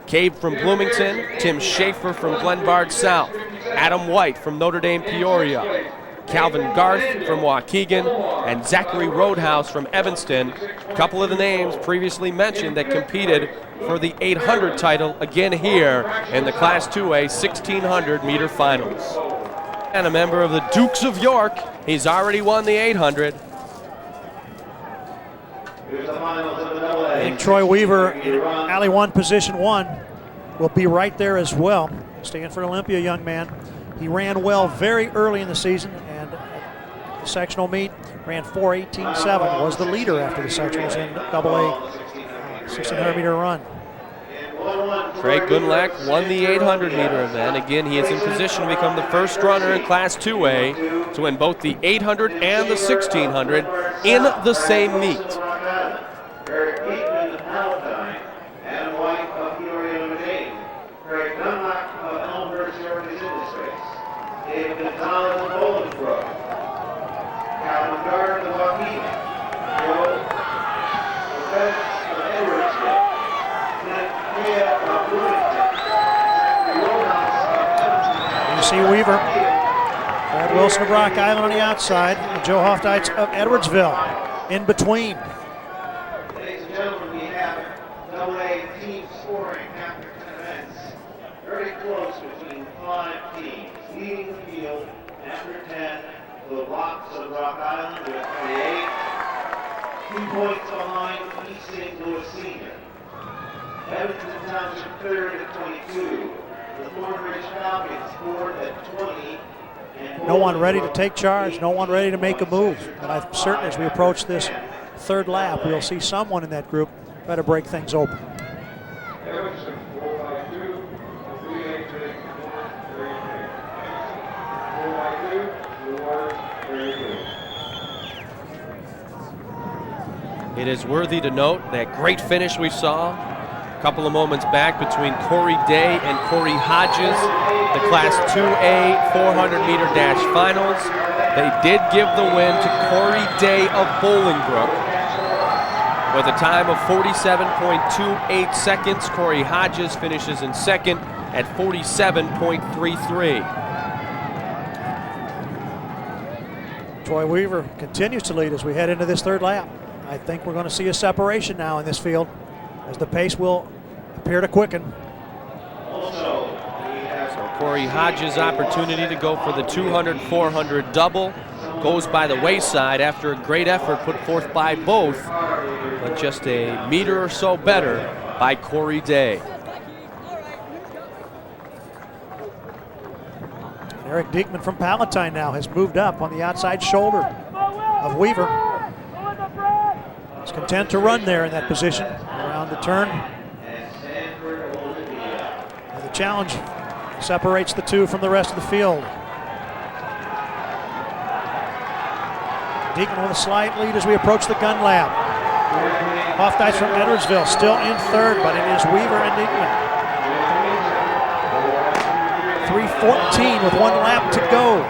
Cave from Bloomington. Tim Schaefer from Glenbard South. Adam White from Notre Dame Peoria. Calvin Garth from Waukegan, and Zachary Roadhouse from Evanston. A couple of the names previously mentioned that competed for the 800 title again here in the Class 2A 1600-meter finals. And a member of the Dukes of York, he's already won the 800. I think Troy Weaver in Alley 1, Position 1 will be right there as well. Stanford Olympia young man. He ran well very early in the season, and at the sectional meet ran 4:18.7, was the leader after the sectionals in AA 1600-meter run. Craig Gunlack won the 800-meter event. Again, he is in position to become the first runner in Class 2A to win both the 800 and the 1600 in the same meet. Eric Beekman of Palatine, Adam White of Peoria, Notre Dame, Craig Dunlap of Elmhurst, York is in this race. David Gonzalez of Bolingbrook, Calvin Gard of Waukegan, Joe Lopez of Edwardsville, Clint Mia of Bloomington, Zachary Roadhouse of Evanston. You see Weaver, Brad Wilson of Rock Island on the outside, and Joe Hofdeitz of Edwardsville in between. Ladies and gentlemen, we have AA team scoring after 10 events. Very close between 5 teams. Leading the field after 10, the Locks of Rock Island with 28. 2 points behind East St. Louis Senior. Evanston Township third at 22. The Thornbridge Falcons fourth at 20. No one ready to take charge, no one ready to make a move. And I'm certain as we approach this third lap, we'll see someone in that group try to break things open. It is worthy to note that great finish we saw a couple of moments back between Corey Day and Corey Hodges, the Class 2A 400-meter dash finals. They did give the win to Corey Day of Bolingbrook with a time of 47.28 seconds. Corey Hodges finishes in second at 47.33. Troy Weaver continues to lead as we head into this third lap. I think we're going to see a separation now in this field as the pace will appear to quicken. Also, So Corey Hodges' opportunity to go for the 200-400 double goes by the wayside after a great effort put forth by both, but just a meter or so better by Corey Day. Eric Diekman from Palatine now has moved up on the outside shoulder of Weaver. He's content to run there in that position around the turn. And the challenge separates the two from the rest of the field. Diekman with a slight lead as we approach the gun lap. Hofdeitz from Edwardsville still in third, but it is Weaver and Diekman. 3:14 with 1 lap to go.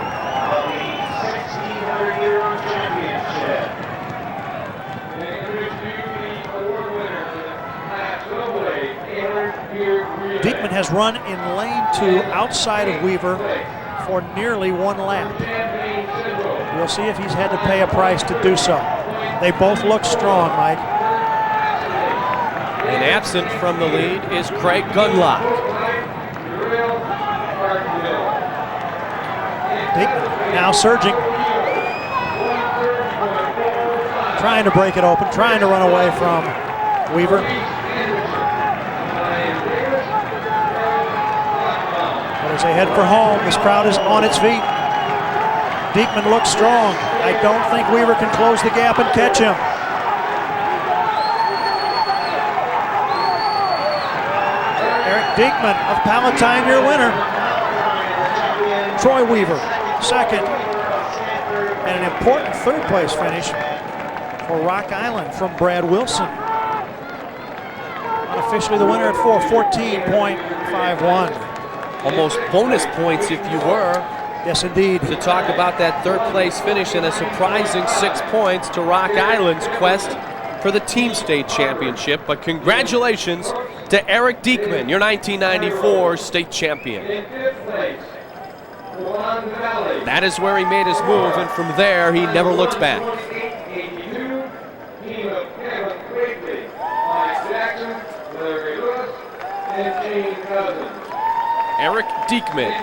Diekman has run in lane 2 outside of Weaver for nearly 1 lap. We'll see if he's had to pay a price to do so. They both look strong, Mike. And absent from the lead is Craig Gunlock. Diekman now surging. Trying to break it open, trying to run away from Weaver. But as they head for home, this crowd is on its feet. Diekman looks strong. I don't think Weaver can close the gap and catch him. Eric Diekman of Palatine, your winner. Troy Weaver, second. And an important third place finish for Rock Island from Brad Wilson. Unofficially the winner at 4:14.51. Almost bonus points if you were. Yes, indeed. To talk about that third place finish and a surprising 6 points to Rock Island's quest for the team state championship. But congratulations to Eric Diekman, your 1994 state champion. That is where he made his move, and from there he never looked back. Eric Diekman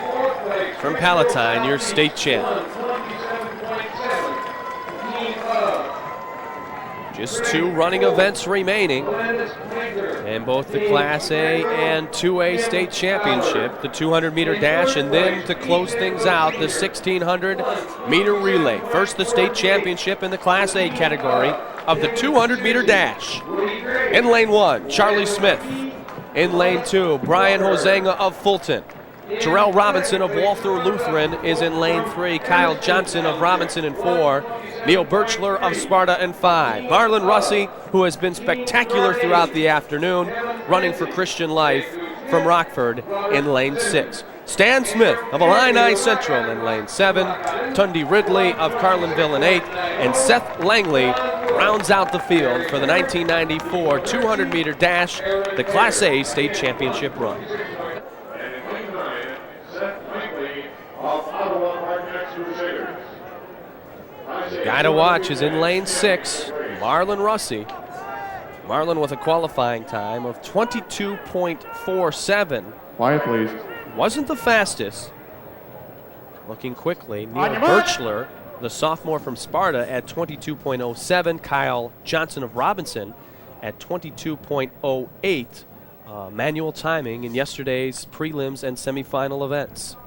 from Palatine, your state champ. Just 2 running events remaining, and both the Class A and 2A state championship, the 200-meter dash, and then to close things out, the 1,600-meter relay. First, the state championship in the Class A category of the 200-meter dash. In lane 1, Charlie Smith. In lane 2, Brian Hosenga of Fulton. Terrell Robinson of Walther Lutheran is in lane 3. Kyle Johnson of Robinson in 4. Neil Birchler of Sparta in 5. Marlon Russi, who has been spectacular throughout the afternoon, running for Christian Life from Rockford in lane 6. Stan Smith of Illini Central in lane 7. Tundi Ridley of Carlinville in 8. And Seth Langley rounds out the field for the 1994 200-meter dash, the Class A state championship run. The guy to watch is in lane 6, Marlon Russi. Marlon with a qualifying time of 22.47. Quiet, please. Wasn't the fastest. Looking quickly, Neil Birchler, the sophomore from Sparta, at 22.07. Kyle Johnson of Robinson at 22.08. Manual timing in yesterday's prelims and semifinal events.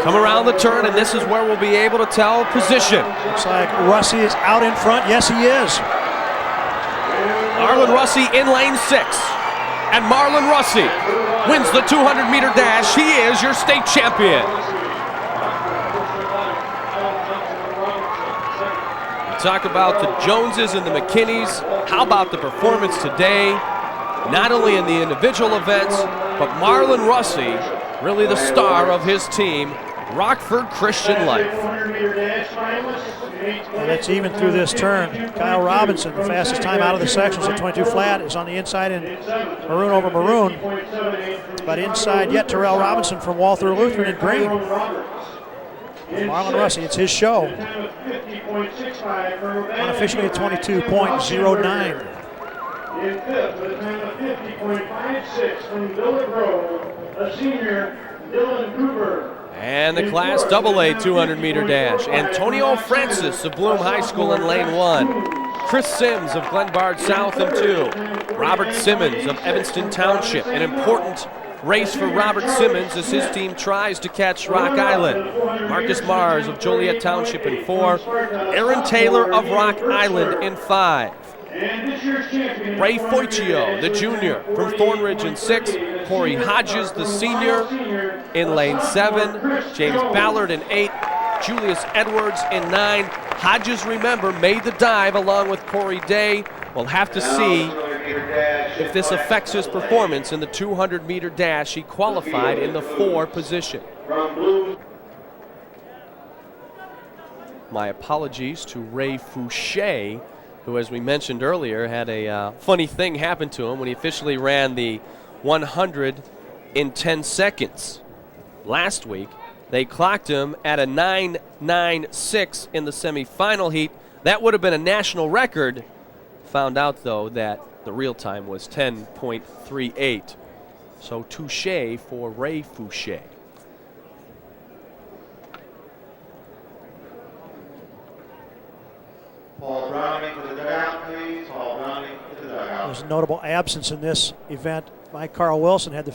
Come around the turn, and this is where we'll be able to tell position. Looks like Russi is out in front. Yes, he is. Marlon Russi in lane 6. And Marlon Russi wins the 200-meter dash. He is your state champion. We talk about the Joneses and the McKinneys. How about the performance today? Not only in the individual events, but Marlon Russi, really the star of his team, Rockford Christian Life. And that's even through this turn. Kyle Robinson, the fastest time out of the sections at 22 flat, is on the inside in maroon over maroon. But inside yet, Terrell Robinson from Walther Lutheran in green. Marlon Russi, it's his show. Unofficially at 22.09. In fifth with a time of 50.56 from Villa Grove, a senior, Dylan Gruber. And the Class AA 200-meter dash. Antonio Francis of Bloom High School in lane 1. Chris Sims of Glenbard South in 2. Robert Simmons of Evanston Township. An important race for Robert Simmons as his team tries to catch Rock Island. Marcus Mars of Joliet Township in 4. Aaron Taylor of Rock Island in 5. Ray Foichio, the junior, from Thornridge in 6. Corey Hodges, the senior, in lane 7. James Ballard in 8. Julius Edwards in 9. Hodges, remember, made the dive along with Corey Day. We'll have to see 200-meter dash. if this affects his performance in the 200-meter dash. He qualified in the 4 position. From blue. My apologies to Ray Fouché, who, as we mentioned earlier, had a funny thing happen to him when he officially ran the 100 in 10 seconds. Last week, they clocked him at a 9.96 in the semifinal heat. That would have been a national record. Found out, though, that the real time was 10.38. So touche for Ray Fouché. Paul Browning to the dugout, please. Paul Browning to the dugout. There's a notable absence in this event. Mike Carl Wilson had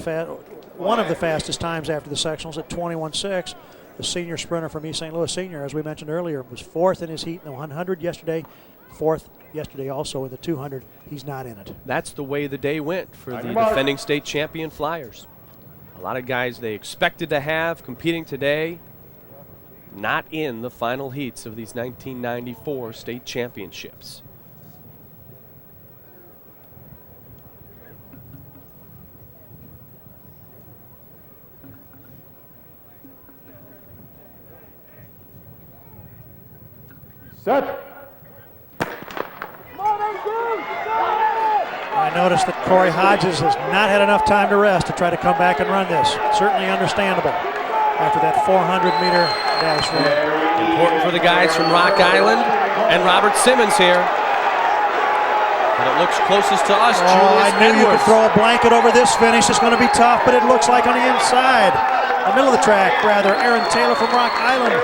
one of the fastest times after the sectionals at 21.6. The senior sprinter from East St. Louis Senior, as we mentioned earlier, was 4th in his heat in the 100 yesterday, 4th yesterday also in the 200. He's not in it. That's the way the day went for the defending state champion Flyers. A lot of guys they expected to have competing today, not in the final heats of these 1994 state championships. Set. I noticed that Corey Hodges has not had enough time to rest to try to come back and run this. Certainly understandable after that 400-meter dash run. Important for the guys from Rock Island and Robert Simmons here. But it looks closest to us, Julius I knew you could Edwards. throw a blanket over this finish. It's going to be tough, but it looks like on the inside, the middle of the track, rather, Aaron Taylor from Rock Island.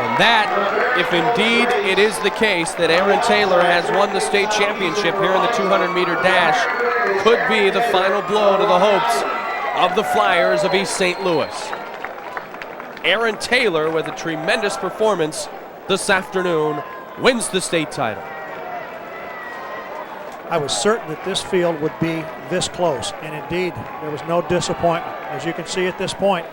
And that, if indeed it is the case that Aaron Taylor has won the state championship here in the 200-meter dash, could be the final blow to the hopes of the Flyers of East St. Louis. Aaron Taylor, with a tremendous performance this afternoon, wins the state title. I was certain that this field would be this close, and indeed, there was no disappointment. As you can see at this point,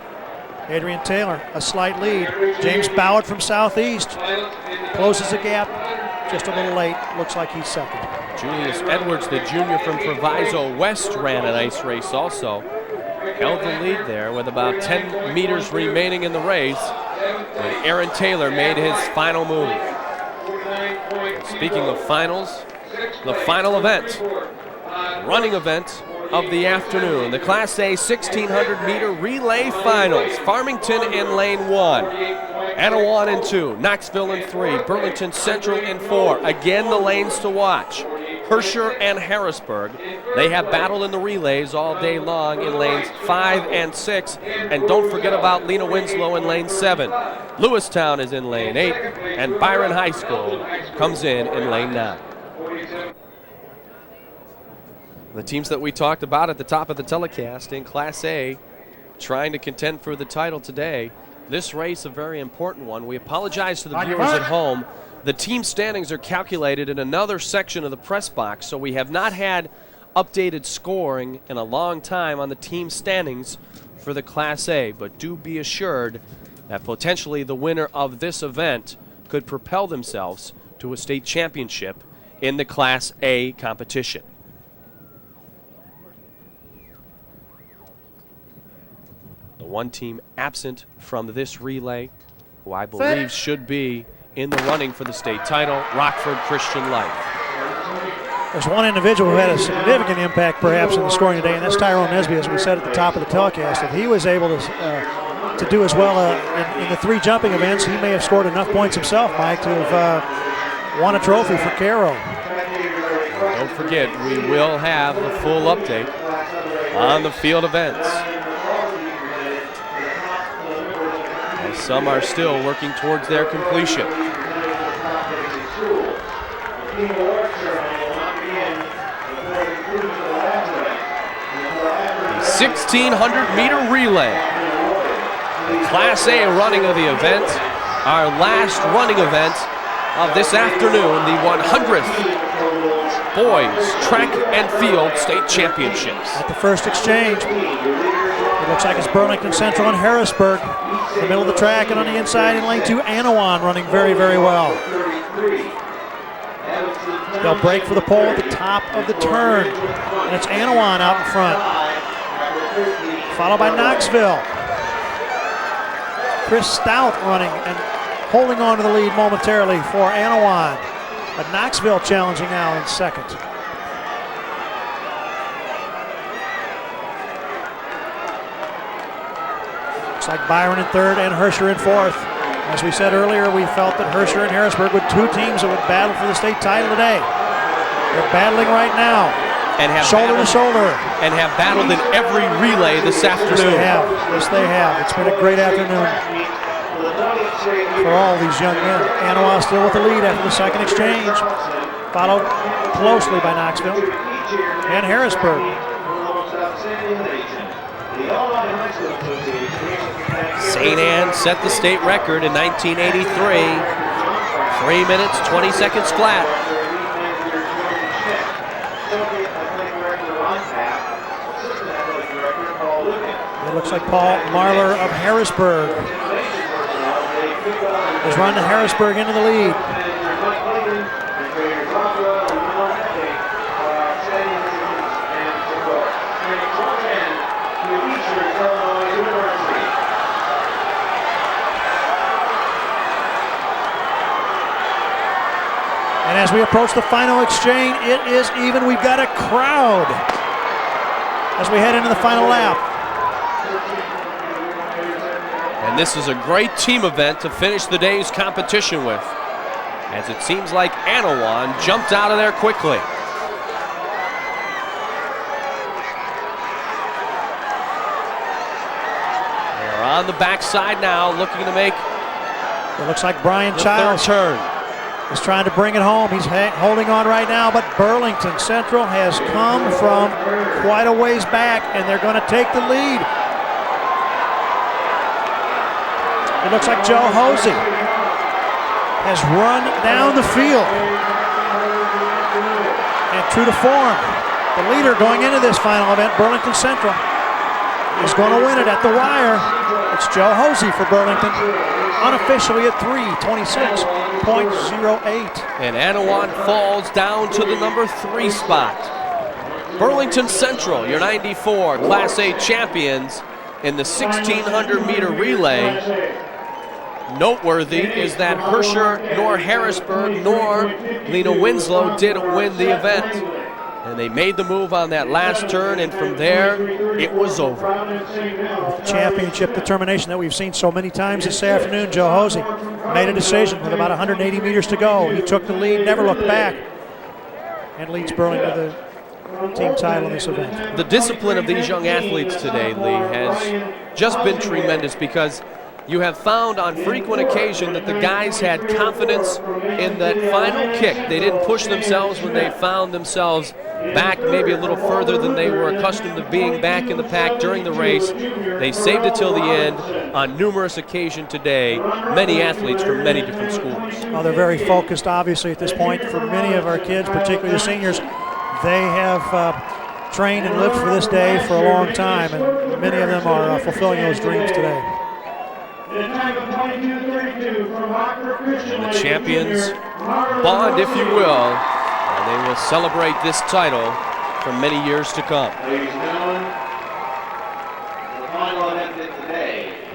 Adrian Taylor, a slight lead. James Ballard from Southeast closes the gap just a little late. Looks like he's second. Julius Edwards, the junior from Proviso West, ran a nice race also. Held the lead there with about 10 meters remaining in the race when Aaron Taylor made his final move. Speaking of finals, the final event, running event of the afternoon, the Class A 1600-meter relay finals. Farmington in lane 1, Anawan in 2, Knoxville in 3, Burlington Central in 4. Again, the lanes to watch. Herscher and Harrisburg, they have battled in the relays all day long in lanes 5 and 6. And don't forget about Lena Winslow in lane 7. Lewistown is in lane 8, and Byron High School comes in lane 9. The teams that we talked about at the top of the telecast in Class A trying to contend for the title today. This race a very important one. We apologize to the viewers at home. The team standings are calculated in another section of the press box, so we have not had updated scoring in a long time on the team standings for the Class A, but do be assured that potentially the winner of this event could propel themselves to a state championship in the Class A competition. The one team absent from this relay, who I believe should be in the running for the state title, Rockford Christian Life. There's one individual who had a significant impact perhaps in the scoring today, and that's Tyrone Nesby, as we said at the top of the telecast. If he was able to do as well in the 3 jumping events, he may have scored enough points himself, Mike, to have won a trophy for Caro. Don't forget, we will have the full update on the field events. As some are still working towards their completion. The 1600-meter relay. The Class A running of the event. Our last running event of this afternoon, the 100th Boys Track and Field State Championships. At the first exchange, it looks like it's Burlington Central and Harrisburg in the middle of the track, and on the inside in lane 2, Anawan running very, very well. They'll break for the pole at the top of the turn. And it's Anawan out in front, followed by Knoxville. Chris Stout running and holding on to the lead momentarily for Anawan. But Knoxville challenging now in second. Looks like Byron in third and Herscher in fourth. As we said earlier, we felt that Herscher and Harrisburg were two teams that would battle for the state title today. They're battling right now, and have shoulder to shoulder. And have battled in every relay this afternoon. Yes, they have. It's been a great afternoon for all these young men. Anawa still with the lead after the second exchange, followed closely by Knoxville and Harrisburg. St. Anne set the state record in 1983. 3 minutes, 20 seconds flat. It looks like Paul Marler of Harrisburg has run to Harrisburg into the lead. And as we approach the final exchange, it is even. We've got a crowd as we head into the final lap. And this is a great team event to finish the day's competition with, as it seems like Anawan jumped out of there quickly. They're on the backside now, looking to make It looks like Brian the Childs third turn. is trying to bring it home. He's holding on right now, but Burlington Central has come from quite a ways back, and they're going to take the lead. It looks like Joe Hosey has run down the field. And true to form, the leader going into this final event, Burlington Central, is going to win it at the wire. It's Joe Hosey for Burlington, unofficially at 3:26.08. And Anawan falls down to the number 3 spot. Burlington Central, your 94 Class A champions in the 1,600 meter relay. Noteworthy is that Herscher nor Harrisburg nor Lena Winslow did win the event. And they made the move on that last turn, and from there, it was over. The championship determination that we've seen so many times this afternoon, Joe Hosey made a decision with about 180 meters to go. He took the lead, never looked back, and leads Burlington to the team title in this event. The discipline of these young athletes today, Lee, has just been tremendous, because you have found on frequent occasion that the guys had confidence in that final kick. They didn't push themselves when they found themselves back maybe a little further than they were accustomed to being back in the pack during the race. They saved it till the end on numerous occasions today, many athletes from many different schools. Well, they're very focused, obviously, at this point. For many of our kids, particularly the seniors, they have trained and lived for this day for a long time, and many of them are fulfilling those dreams today. The champions bond, if you will, and they will celebrate this title for many years to come.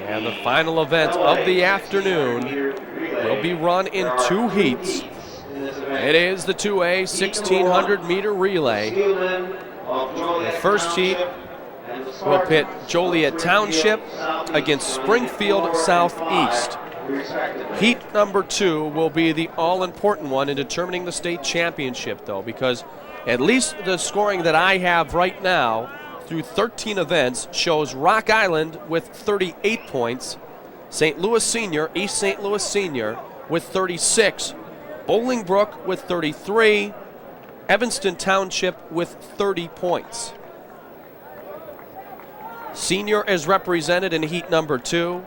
And the final event of the afternoon will be run in 2 heats. It is the 2A 1,600 meter relay. The first heat will pit Joliet Township against Springfield Southeast. Heat number 2 will be the all-important one in determining the state championship, though, because at least the scoring that I have right now through 13 events shows Rock Island with 38 points, St. Louis Senior, East St. Louis Senior with 36, Bolingbrook with 33, Evanston Township with 30 points. Senior is represented in heat number 2.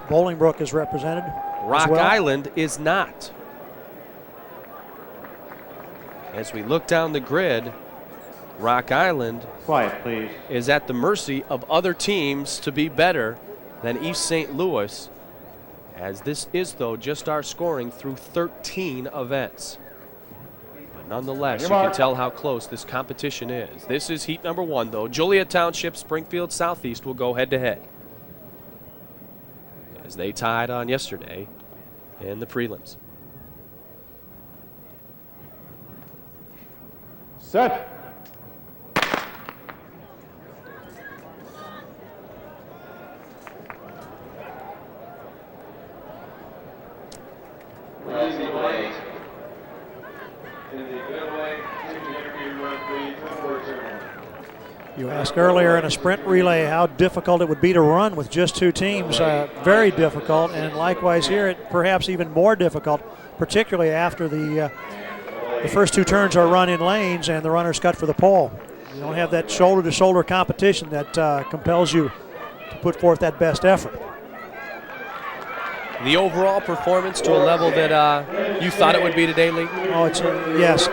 Bolingbrook is represented. Rock well. Island is not. As we look down the grid, Rock Island Quiet, please. is at the mercy of other teams to be better than East St. Louis, as this is, though, just our scoring through 13 events. Nonetheless, you can tell how close this competition is. This is heat number 1, though. Joliet Township, Springfield Southeast will go head-to-head, as they tied on yesterday in the prelims. Set. You asked earlier in a sprint relay how difficult it would be to run with just 2 teams. Very difficult, and likewise here, it perhaps even more difficult, particularly after the first 2 turns are run in lanes and the runner's cut for the pole. You don't have that shoulder-to-shoulder competition that compels you to put forth that best effort. The overall performance to a level that you thought it would be today, Lee? Oh, it's yes.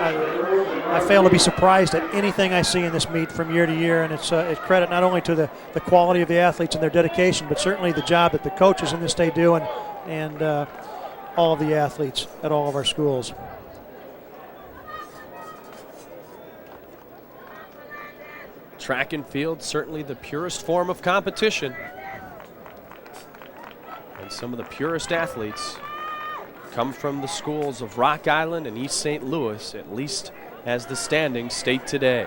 I fail to be surprised at anything I see in this meet from year to year, and it's credit not only to the quality of the athletes and their dedication, but certainly the job that the coaches in this state do, and all of the athletes at all of our schools. Track and field, certainly the purest form of competition. And some of the purest athletes come from the schools of Rock Island and East St. Louis, at least as the standings state today.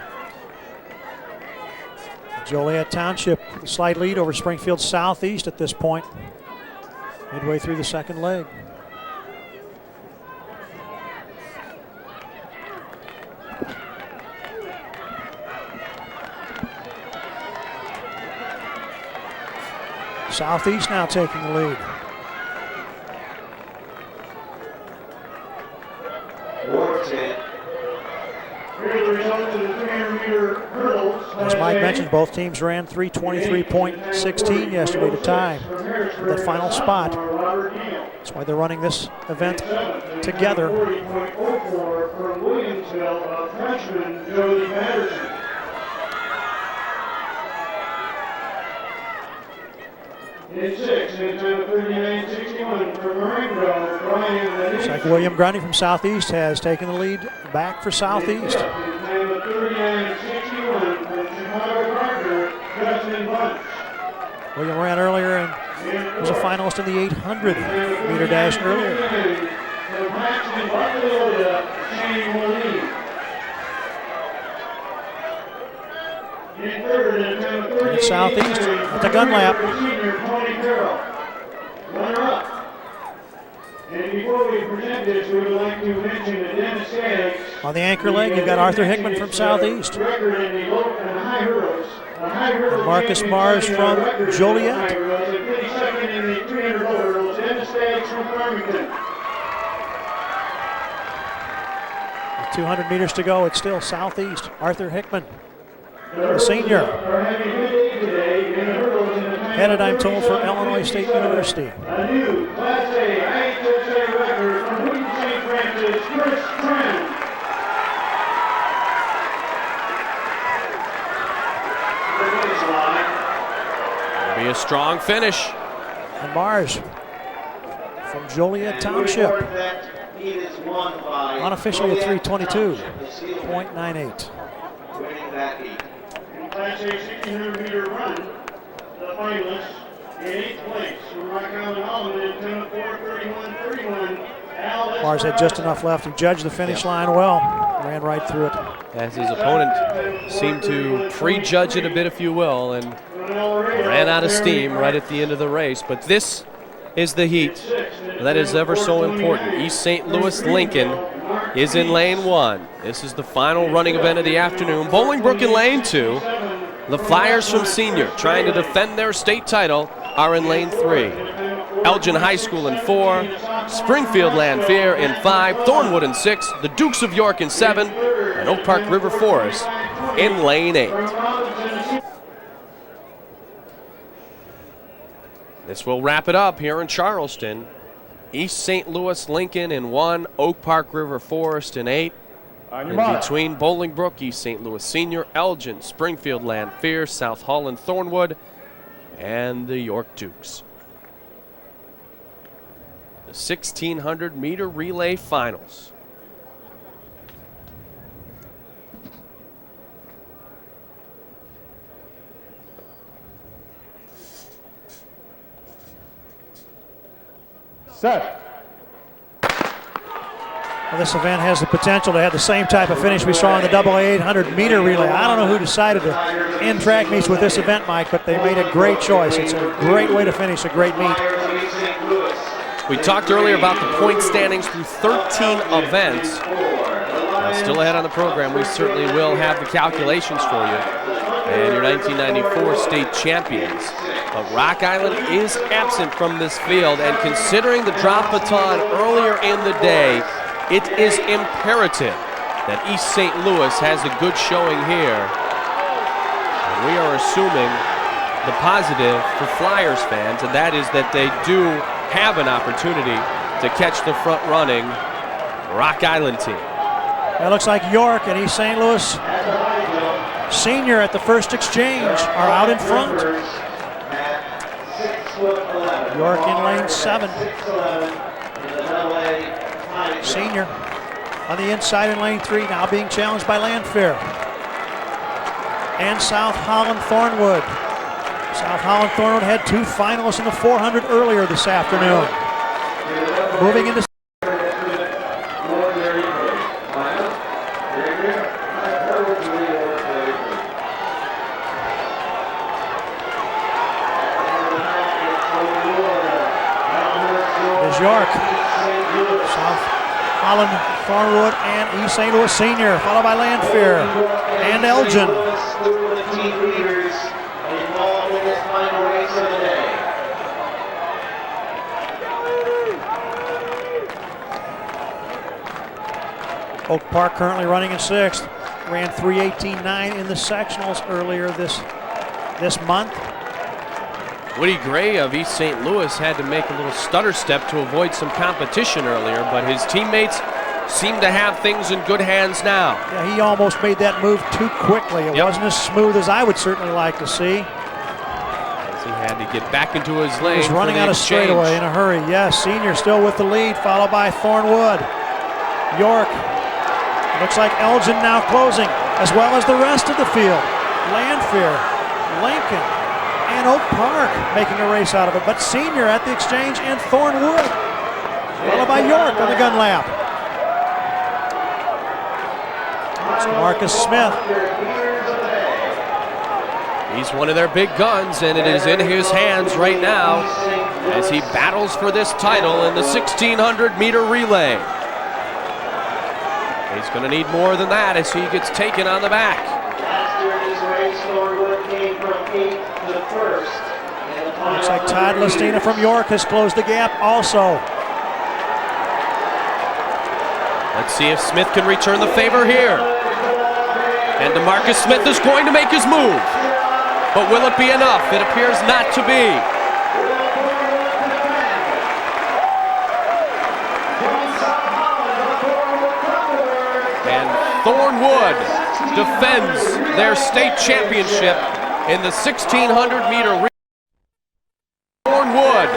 Joliet Township, a slight lead over Springfield Southeast at this point, midway through the second leg. Southeast now taking the lead. As Mike mentioned, both teams ran 3:23.16 yesterday to tie for that final spot. That's why they're running this event together. Looks like William Grundy from Southeast has taken the lead back for Southeast. William ran earlier and was a finalist in the 800 meter dash earlier. And it's Southeast at the gun lap. On the anchor leg, you've got Arthur Hickman from Southeast. And Marcus Mars from Joliet. With 200 meters to go, it's still Southeast. Arthur Hickman, the senior. Headed, I'm told, for Illinois State University. A new Class A IHSA record from Wheaton St. Francis, Chris Trent. It'll be a strong finish. And Mars from Joliet Township. Unofficially a 3:22.98. Winning that heat. In Class A 1600 meter run, the finalists in 8th place from Rock Island Holland in 10:04:31:31. Mars had just enough left. He judged the finish line well. Ran right through it. As his opponent seemed to prejudge it a bit, if you will, and ran out of steam right at the end of the race. But this is the heat that is ever so important. East St. Louis Lincoln is in lane 1. This is the final running event of the afternoon. Bolingbrook in lane 2. The Flyers from Senior, trying to defend their state title, are in lane 3. Elgin High School in 4. Springfield Lanphier in 5. Thornwood in 6. The Dukes of York in 7. And Oak Park River Forest in lane 8. This will wrap it up here in Charleston. East St. Louis Lincoln in 1. Oak Park River Forest in 8. In between Bolingbrook, East St. Louis Senior, Elgin, Springfield Lanphier, South Holland Thornwood, and the York Dukes. The 1600 meter relay finals. set. Well, this event has the potential to have the same type of finish we saw in the AA 800 meter relay. I don't know who decided to end track meets with this event, Mike, but they made a great choice. It's a great way to finish a great meet. We talked earlier about the point standings through 13 events. Now, still ahead on the program, we certainly will have the calculations for you. And your 1994 state champions. But Rock Island is absent from this field, and considering the drop baton earlier in the day, it is imperative that East St. Louis has a good showing here. And we are assuming the positive for Flyers fans, and that is that they do have an opportunity to catch the front-running Rock Island team. It looks like York and East St. Louis Senior at the first exchange are out in front. York in lane 7. Senior on the inside in lane 3, now being challenged by Landfair. And South Holland Thornwood. South Holland Thornwood had 2 finalists in the 400 earlier this afternoon. Moving into York, South Holland, Thornwood, and East St. Louis Senior, followed by Landfair and Elgin. Oak Park currently running in 6th. Ran 3:18.9 in the sectionals earlier this month. Woody Gray of East St. Louis had to make a little stutter step to avoid some competition earlier, but his teammates seem to have things in good hands now. Yeah, he almost made that move too quickly. It wasn't as smooth as I would certainly like to see. As he had to get back into his lane. He's running out of straightaway in a hurry. Yes, Senior still with the lead, followed by Thornwood. York. Looks like Elgin now closing, as well as the rest of the field. Landfair, Lincoln, and Oak Park making a race out of it, but Senior at the exchange and Thornwood, followed by York on the gun lap. It's Marcus Smith. He's one of their big guns, and it is in his hands right now as he battles for this title in the 1600 meter relay. He's going to need more than that as he gets taken on the back. Looks like Todd Lestina from York has closed the gap also. Let's see if Smith can return the favor here. And DeMarcus Smith is going to make his move. But will it be enough? It appears not to be. And Thornwood defends their state championship in the 1600 meter relay. Thornwood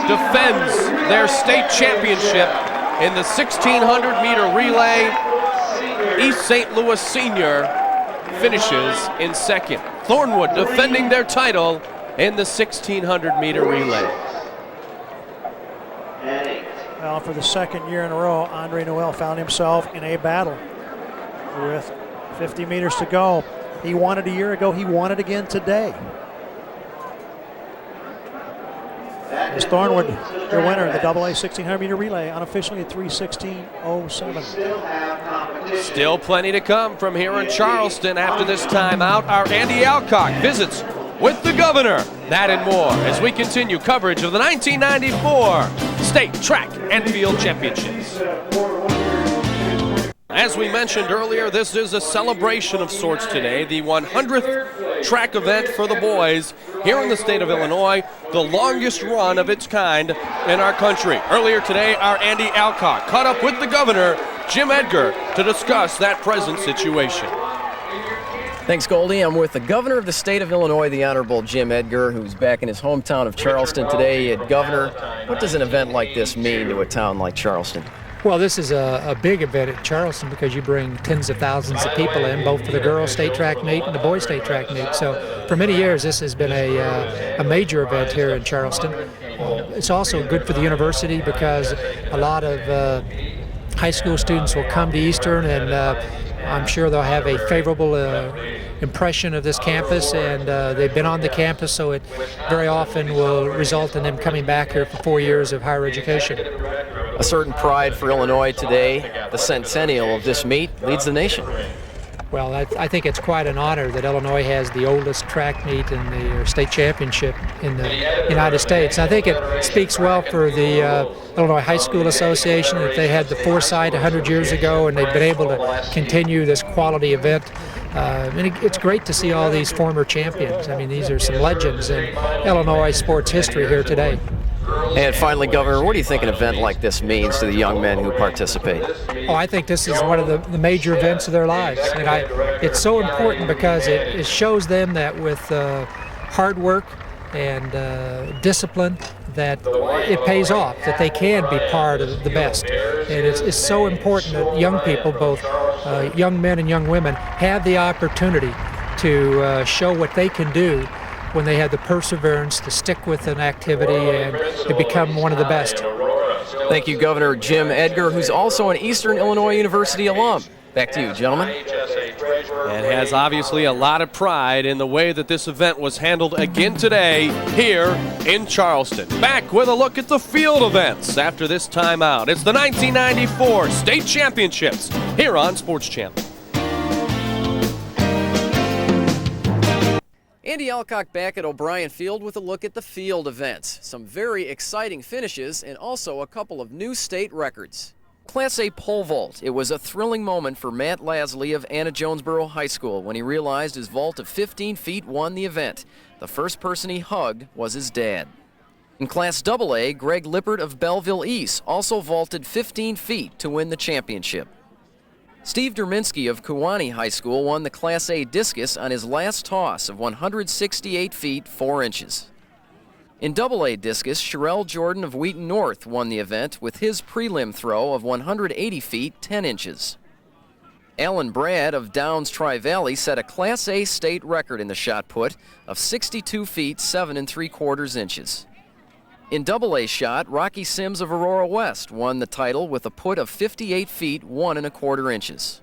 defends their state championship in the 1600 meter relay. East St. Louis Senior finishes in 2nd. Thornwood defending their title in the 1600 meter relay. Well, for the 2nd year in a row, Andre Noel found himself in a battle with 50 meters to go. He won it a year ago. He won it again today. As Thornwood, your winner in the AA 1600 meter relay, unofficially at 3:16.07. Still plenty to come from here in Charleston after this timeout. Our Andy Alcock visits with the governor. That and more as we continue coverage of the 1994 State Track and Field Championships. As we mentioned earlier, this is a celebration of sorts today, the 100th track event for the boys here in the state of Illinois, the longest run of its kind in our country. Earlier today, our Andy Alcock caught up with the governor, Jim Edgar, to discuss that present situation. Thanks, Goldie. I'm with the governor of the state of Illinois, the Honorable Jim Edgar, who's back in his hometown of Charleston today. Governor, what does an event like this mean to a town like Charleston? Well, this is a big event at Charleston because you bring tens of thousands of people in, both for the girls' state track meet and the boys' state track meet. So for many years, this has been a major event here in Charleston. It's also good for the university because a lot of high school students will come to Eastern, and I'm sure they'll have a favorable impression of this campus, and they've been on the campus, so it very often will result in them coming back here for 4 years of higher education. A certain pride for Illinois today. The centennial of this meet leads the nation. Well, I think it's quite an honor that Illinois has the oldest track meet in the state championship in the United States. I think it speaks well for the Illinois High School Association that they had the foresight 100 years ago, and they've been able to continue this quality event. And it's great to see all these former champions. I mean, these are some legends in Illinois sports history here today. And finally, Governor, what do you think an event like this means to the young men who participate? Oh, I think this is one of the major events of their lives. And it's so important because it shows them that with hard work and discipline, that it pays off, that they can be part of the best. And it's so important that young people, both young men and young women, have the opportunity to show what they can do when they have the perseverance to stick with an activity and to become one of the best. Thank you, Governor Jim Edgar, who's also an Eastern Illinois University alum. Back to you, gentlemen. And has obviously a lot of pride in the way that this event was handled again today here in Charleston. Back with a look at the field events after this timeout. It's the 1994 State Championships here on Sports Channel. Andy Alcock back at O'Brien Field with a look at the field events. Some very exciting finishes and also a couple of new state records. Class A pole vault. It was a thrilling moment for Matt Lasley of Anna Jonesboro High School when he realized his vault of 15 feet won the event. The first person he hugged was his dad. In Class AA, Greg Lippert of Belleville East also vaulted 15 feet to win the championship. Steve Derminski of Kewanee High School won the Class A discus on his last toss of 168 feet 4 inches. In AA discus, Sherelle Jordan of Wheaton North won the event with his prelim throw of 180 feet 10 inches. Alan Brad of Downs Tri-Valley set a Class A state record in the shot put of 62 feet 7 3/4 inches. In AA shot, Rocky Sims of Aurora West won the title with a put of 58 feet 1 1/4 inches.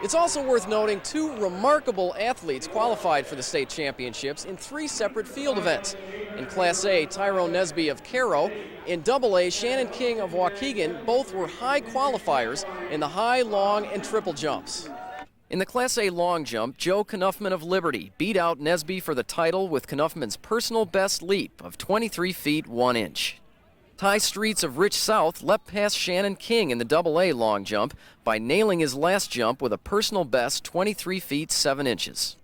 It's also worth noting 2 remarkable athletes qualified for the state championships in 3 separate field events. In Class A, Tyrone Nesby of Cairo. In AA, Shannon King of Waukegan. Both were high qualifiers in the high, long, and triple jumps. In the Class A long jump, Joe Knuffman of Liberty beat out Nesby for the title with Knuffman's personal best leap of 23 feet 1 inch. Ty Streets of Rich South leapt past Shannon King in the AA long jump by nailing his last jump with a personal best 23 feet 7 inches.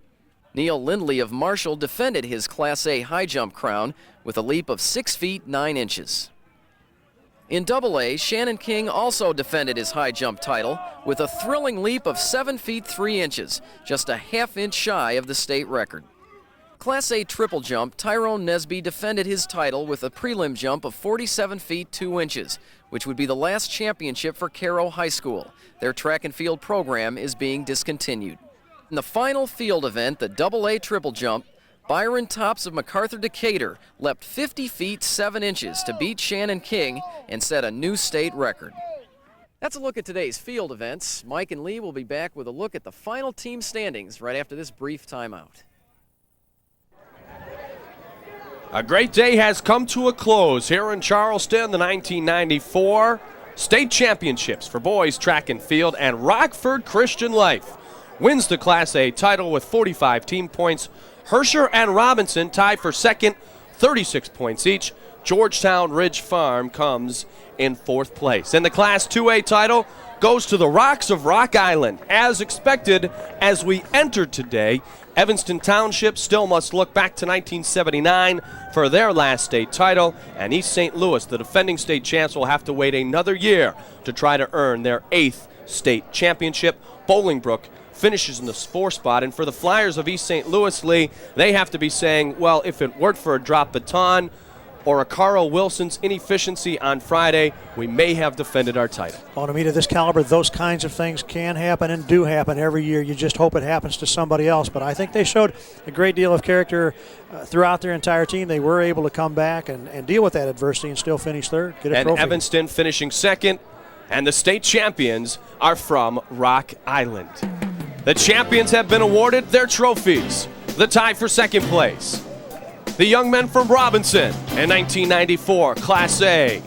Neil Lindley of Marshall defended his Class A high jump crown with a leap of 6 feet 9 inches. In AA, Shannon King also defended his high jump title with a thrilling leap of 7 feet 3 inches, just a half-inch shy of the state record. Class A triple jump, Tyrone Nesby defended his title with a prelim jump of 47 feet 2 inches, which would be the last championship for Cairo High School. Their track and field program is being discontinued. In the final field event, the AA triple jump, Byron Tops of MacArthur Decatur leapt 50 feet 7 inches to beat Shannon King and set a new state record. That's a look at today's field events. Mike and Lee will be back with a look at the final team standings right after this brief timeout. A great day has come to a close here in Charleston, the 1994 State Championships for boys track and field, and Rockford Christian Life wins the Class A title with 45 team points. Herscher and Robinson tie for second, 36 points each. Georgetown Ridge Farm comes in 4th place. And the Class 2A title goes to the Rocks of Rock Island. As expected, as we entered today, Evanston Township still must look back to 1979 for their last state title, and East St. Louis, the defending state champs, will have to wait another year to try to earn their 8th state championship. Bolingbrook finishes in the 4th spot, and for the Flyers of East St. Louis, Lee, they have to be saying, well, if it weren't for a drop baton, or a Carl Wilson's inefficiency on Friday, we may have defended our title. Well, to meet of this caliber, those kinds of things can happen and do happen every year. You just hope it happens to somebody else. But I think they showed a great deal of character throughout their entire team. They were able to come back and deal with that adversity and still finish third, get a trophy. And Evanston finishing second, and the state champions are from Rock Island. The champions have been awarded their trophies. The tie for second place, the young men from Robinson in 1994, Class A.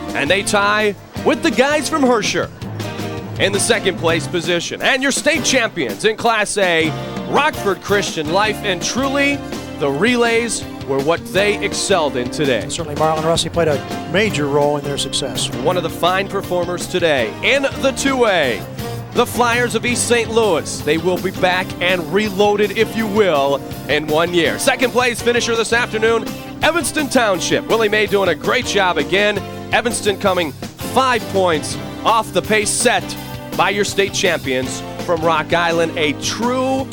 And they tie with the guys from Herscher in the second place position. And your state champions in Class A, Rockford Christian Life, and truly the relays were what they excelled in today. Certainly Marlon Russi played a major role in their success. One of the fine performers today in the 2A. The Flyers of East St. Louis, they will be back and reloaded, if you will, in 1 year. Second place finisher this afternoon, Evanston Township. Willie May doing a great job again. Evanston coming 5 points off the pace set by your state champions from Rock Island. A true,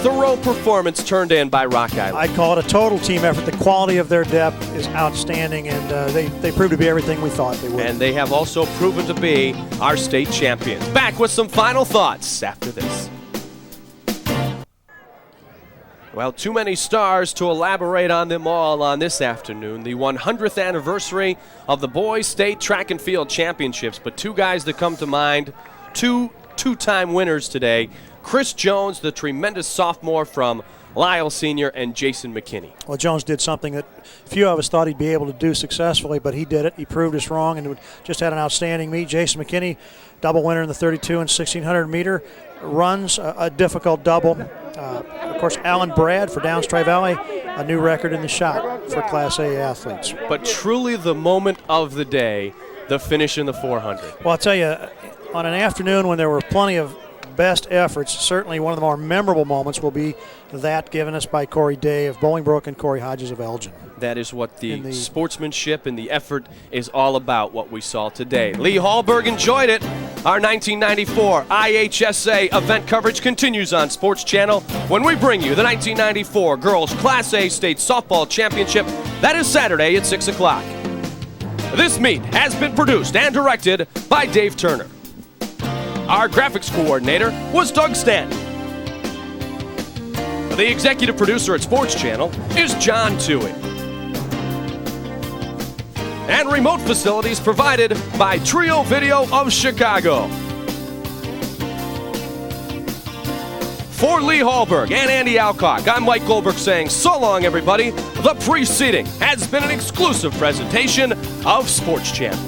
thorough performance turned in by Rock Island. I'd call it a total team effort. The quality of their depth is outstanding, and they proved to be everything we thought they would. And they have also proven to be our state champions. Back with some final thoughts after this. Well, too many stars to elaborate on them all on this afternoon. The 100th anniversary of the Boys State Track and Field Championships, but two guys that come to mind, two-time winners today. Chris Jones, the tremendous sophomore from Lyle Sr., and Jason McKinney. Well, Jones did something that few of us thought he'd be able to do successfully, but he did it. He proved us wrong and just had an outstanding meet. Jason McKinney, double winner in the 32 and 1600 meter, runs a difficult double. Of course, Alan Brad for Downs Tri-Valley, a new record in the shot for Class A athletes. But truly the moment of the day, the finish in the 400. Well, I'll tell you, on an afternoon when there were plenty of best efforts, certainly one of the more memorable moments will be that given us by Corey Day of Bolingbrook and Corey Hodges of Elgin. That is what the sportsmanship and the effort is all about, what we saw today. Lee Hallberg enjoyed it. Our 1994 IHSA event coverage continues on Sports Channel when we bring you the 1994 Girls Class A State Softball Championship. That is Saturday at 6 o'clock. This meet has been produced and directed by Dave Turner. Our graphics coordinator was Doug Stanton. The executive producer at Sports Channel is John Toohey. And remote facilities provided by Trio Video of Chicago. For Lee Hallberg and Andy Alcock, I'm Mike Goldberg saying so long, everybody. The preceding has been an exclusive presentation of Sports Channel.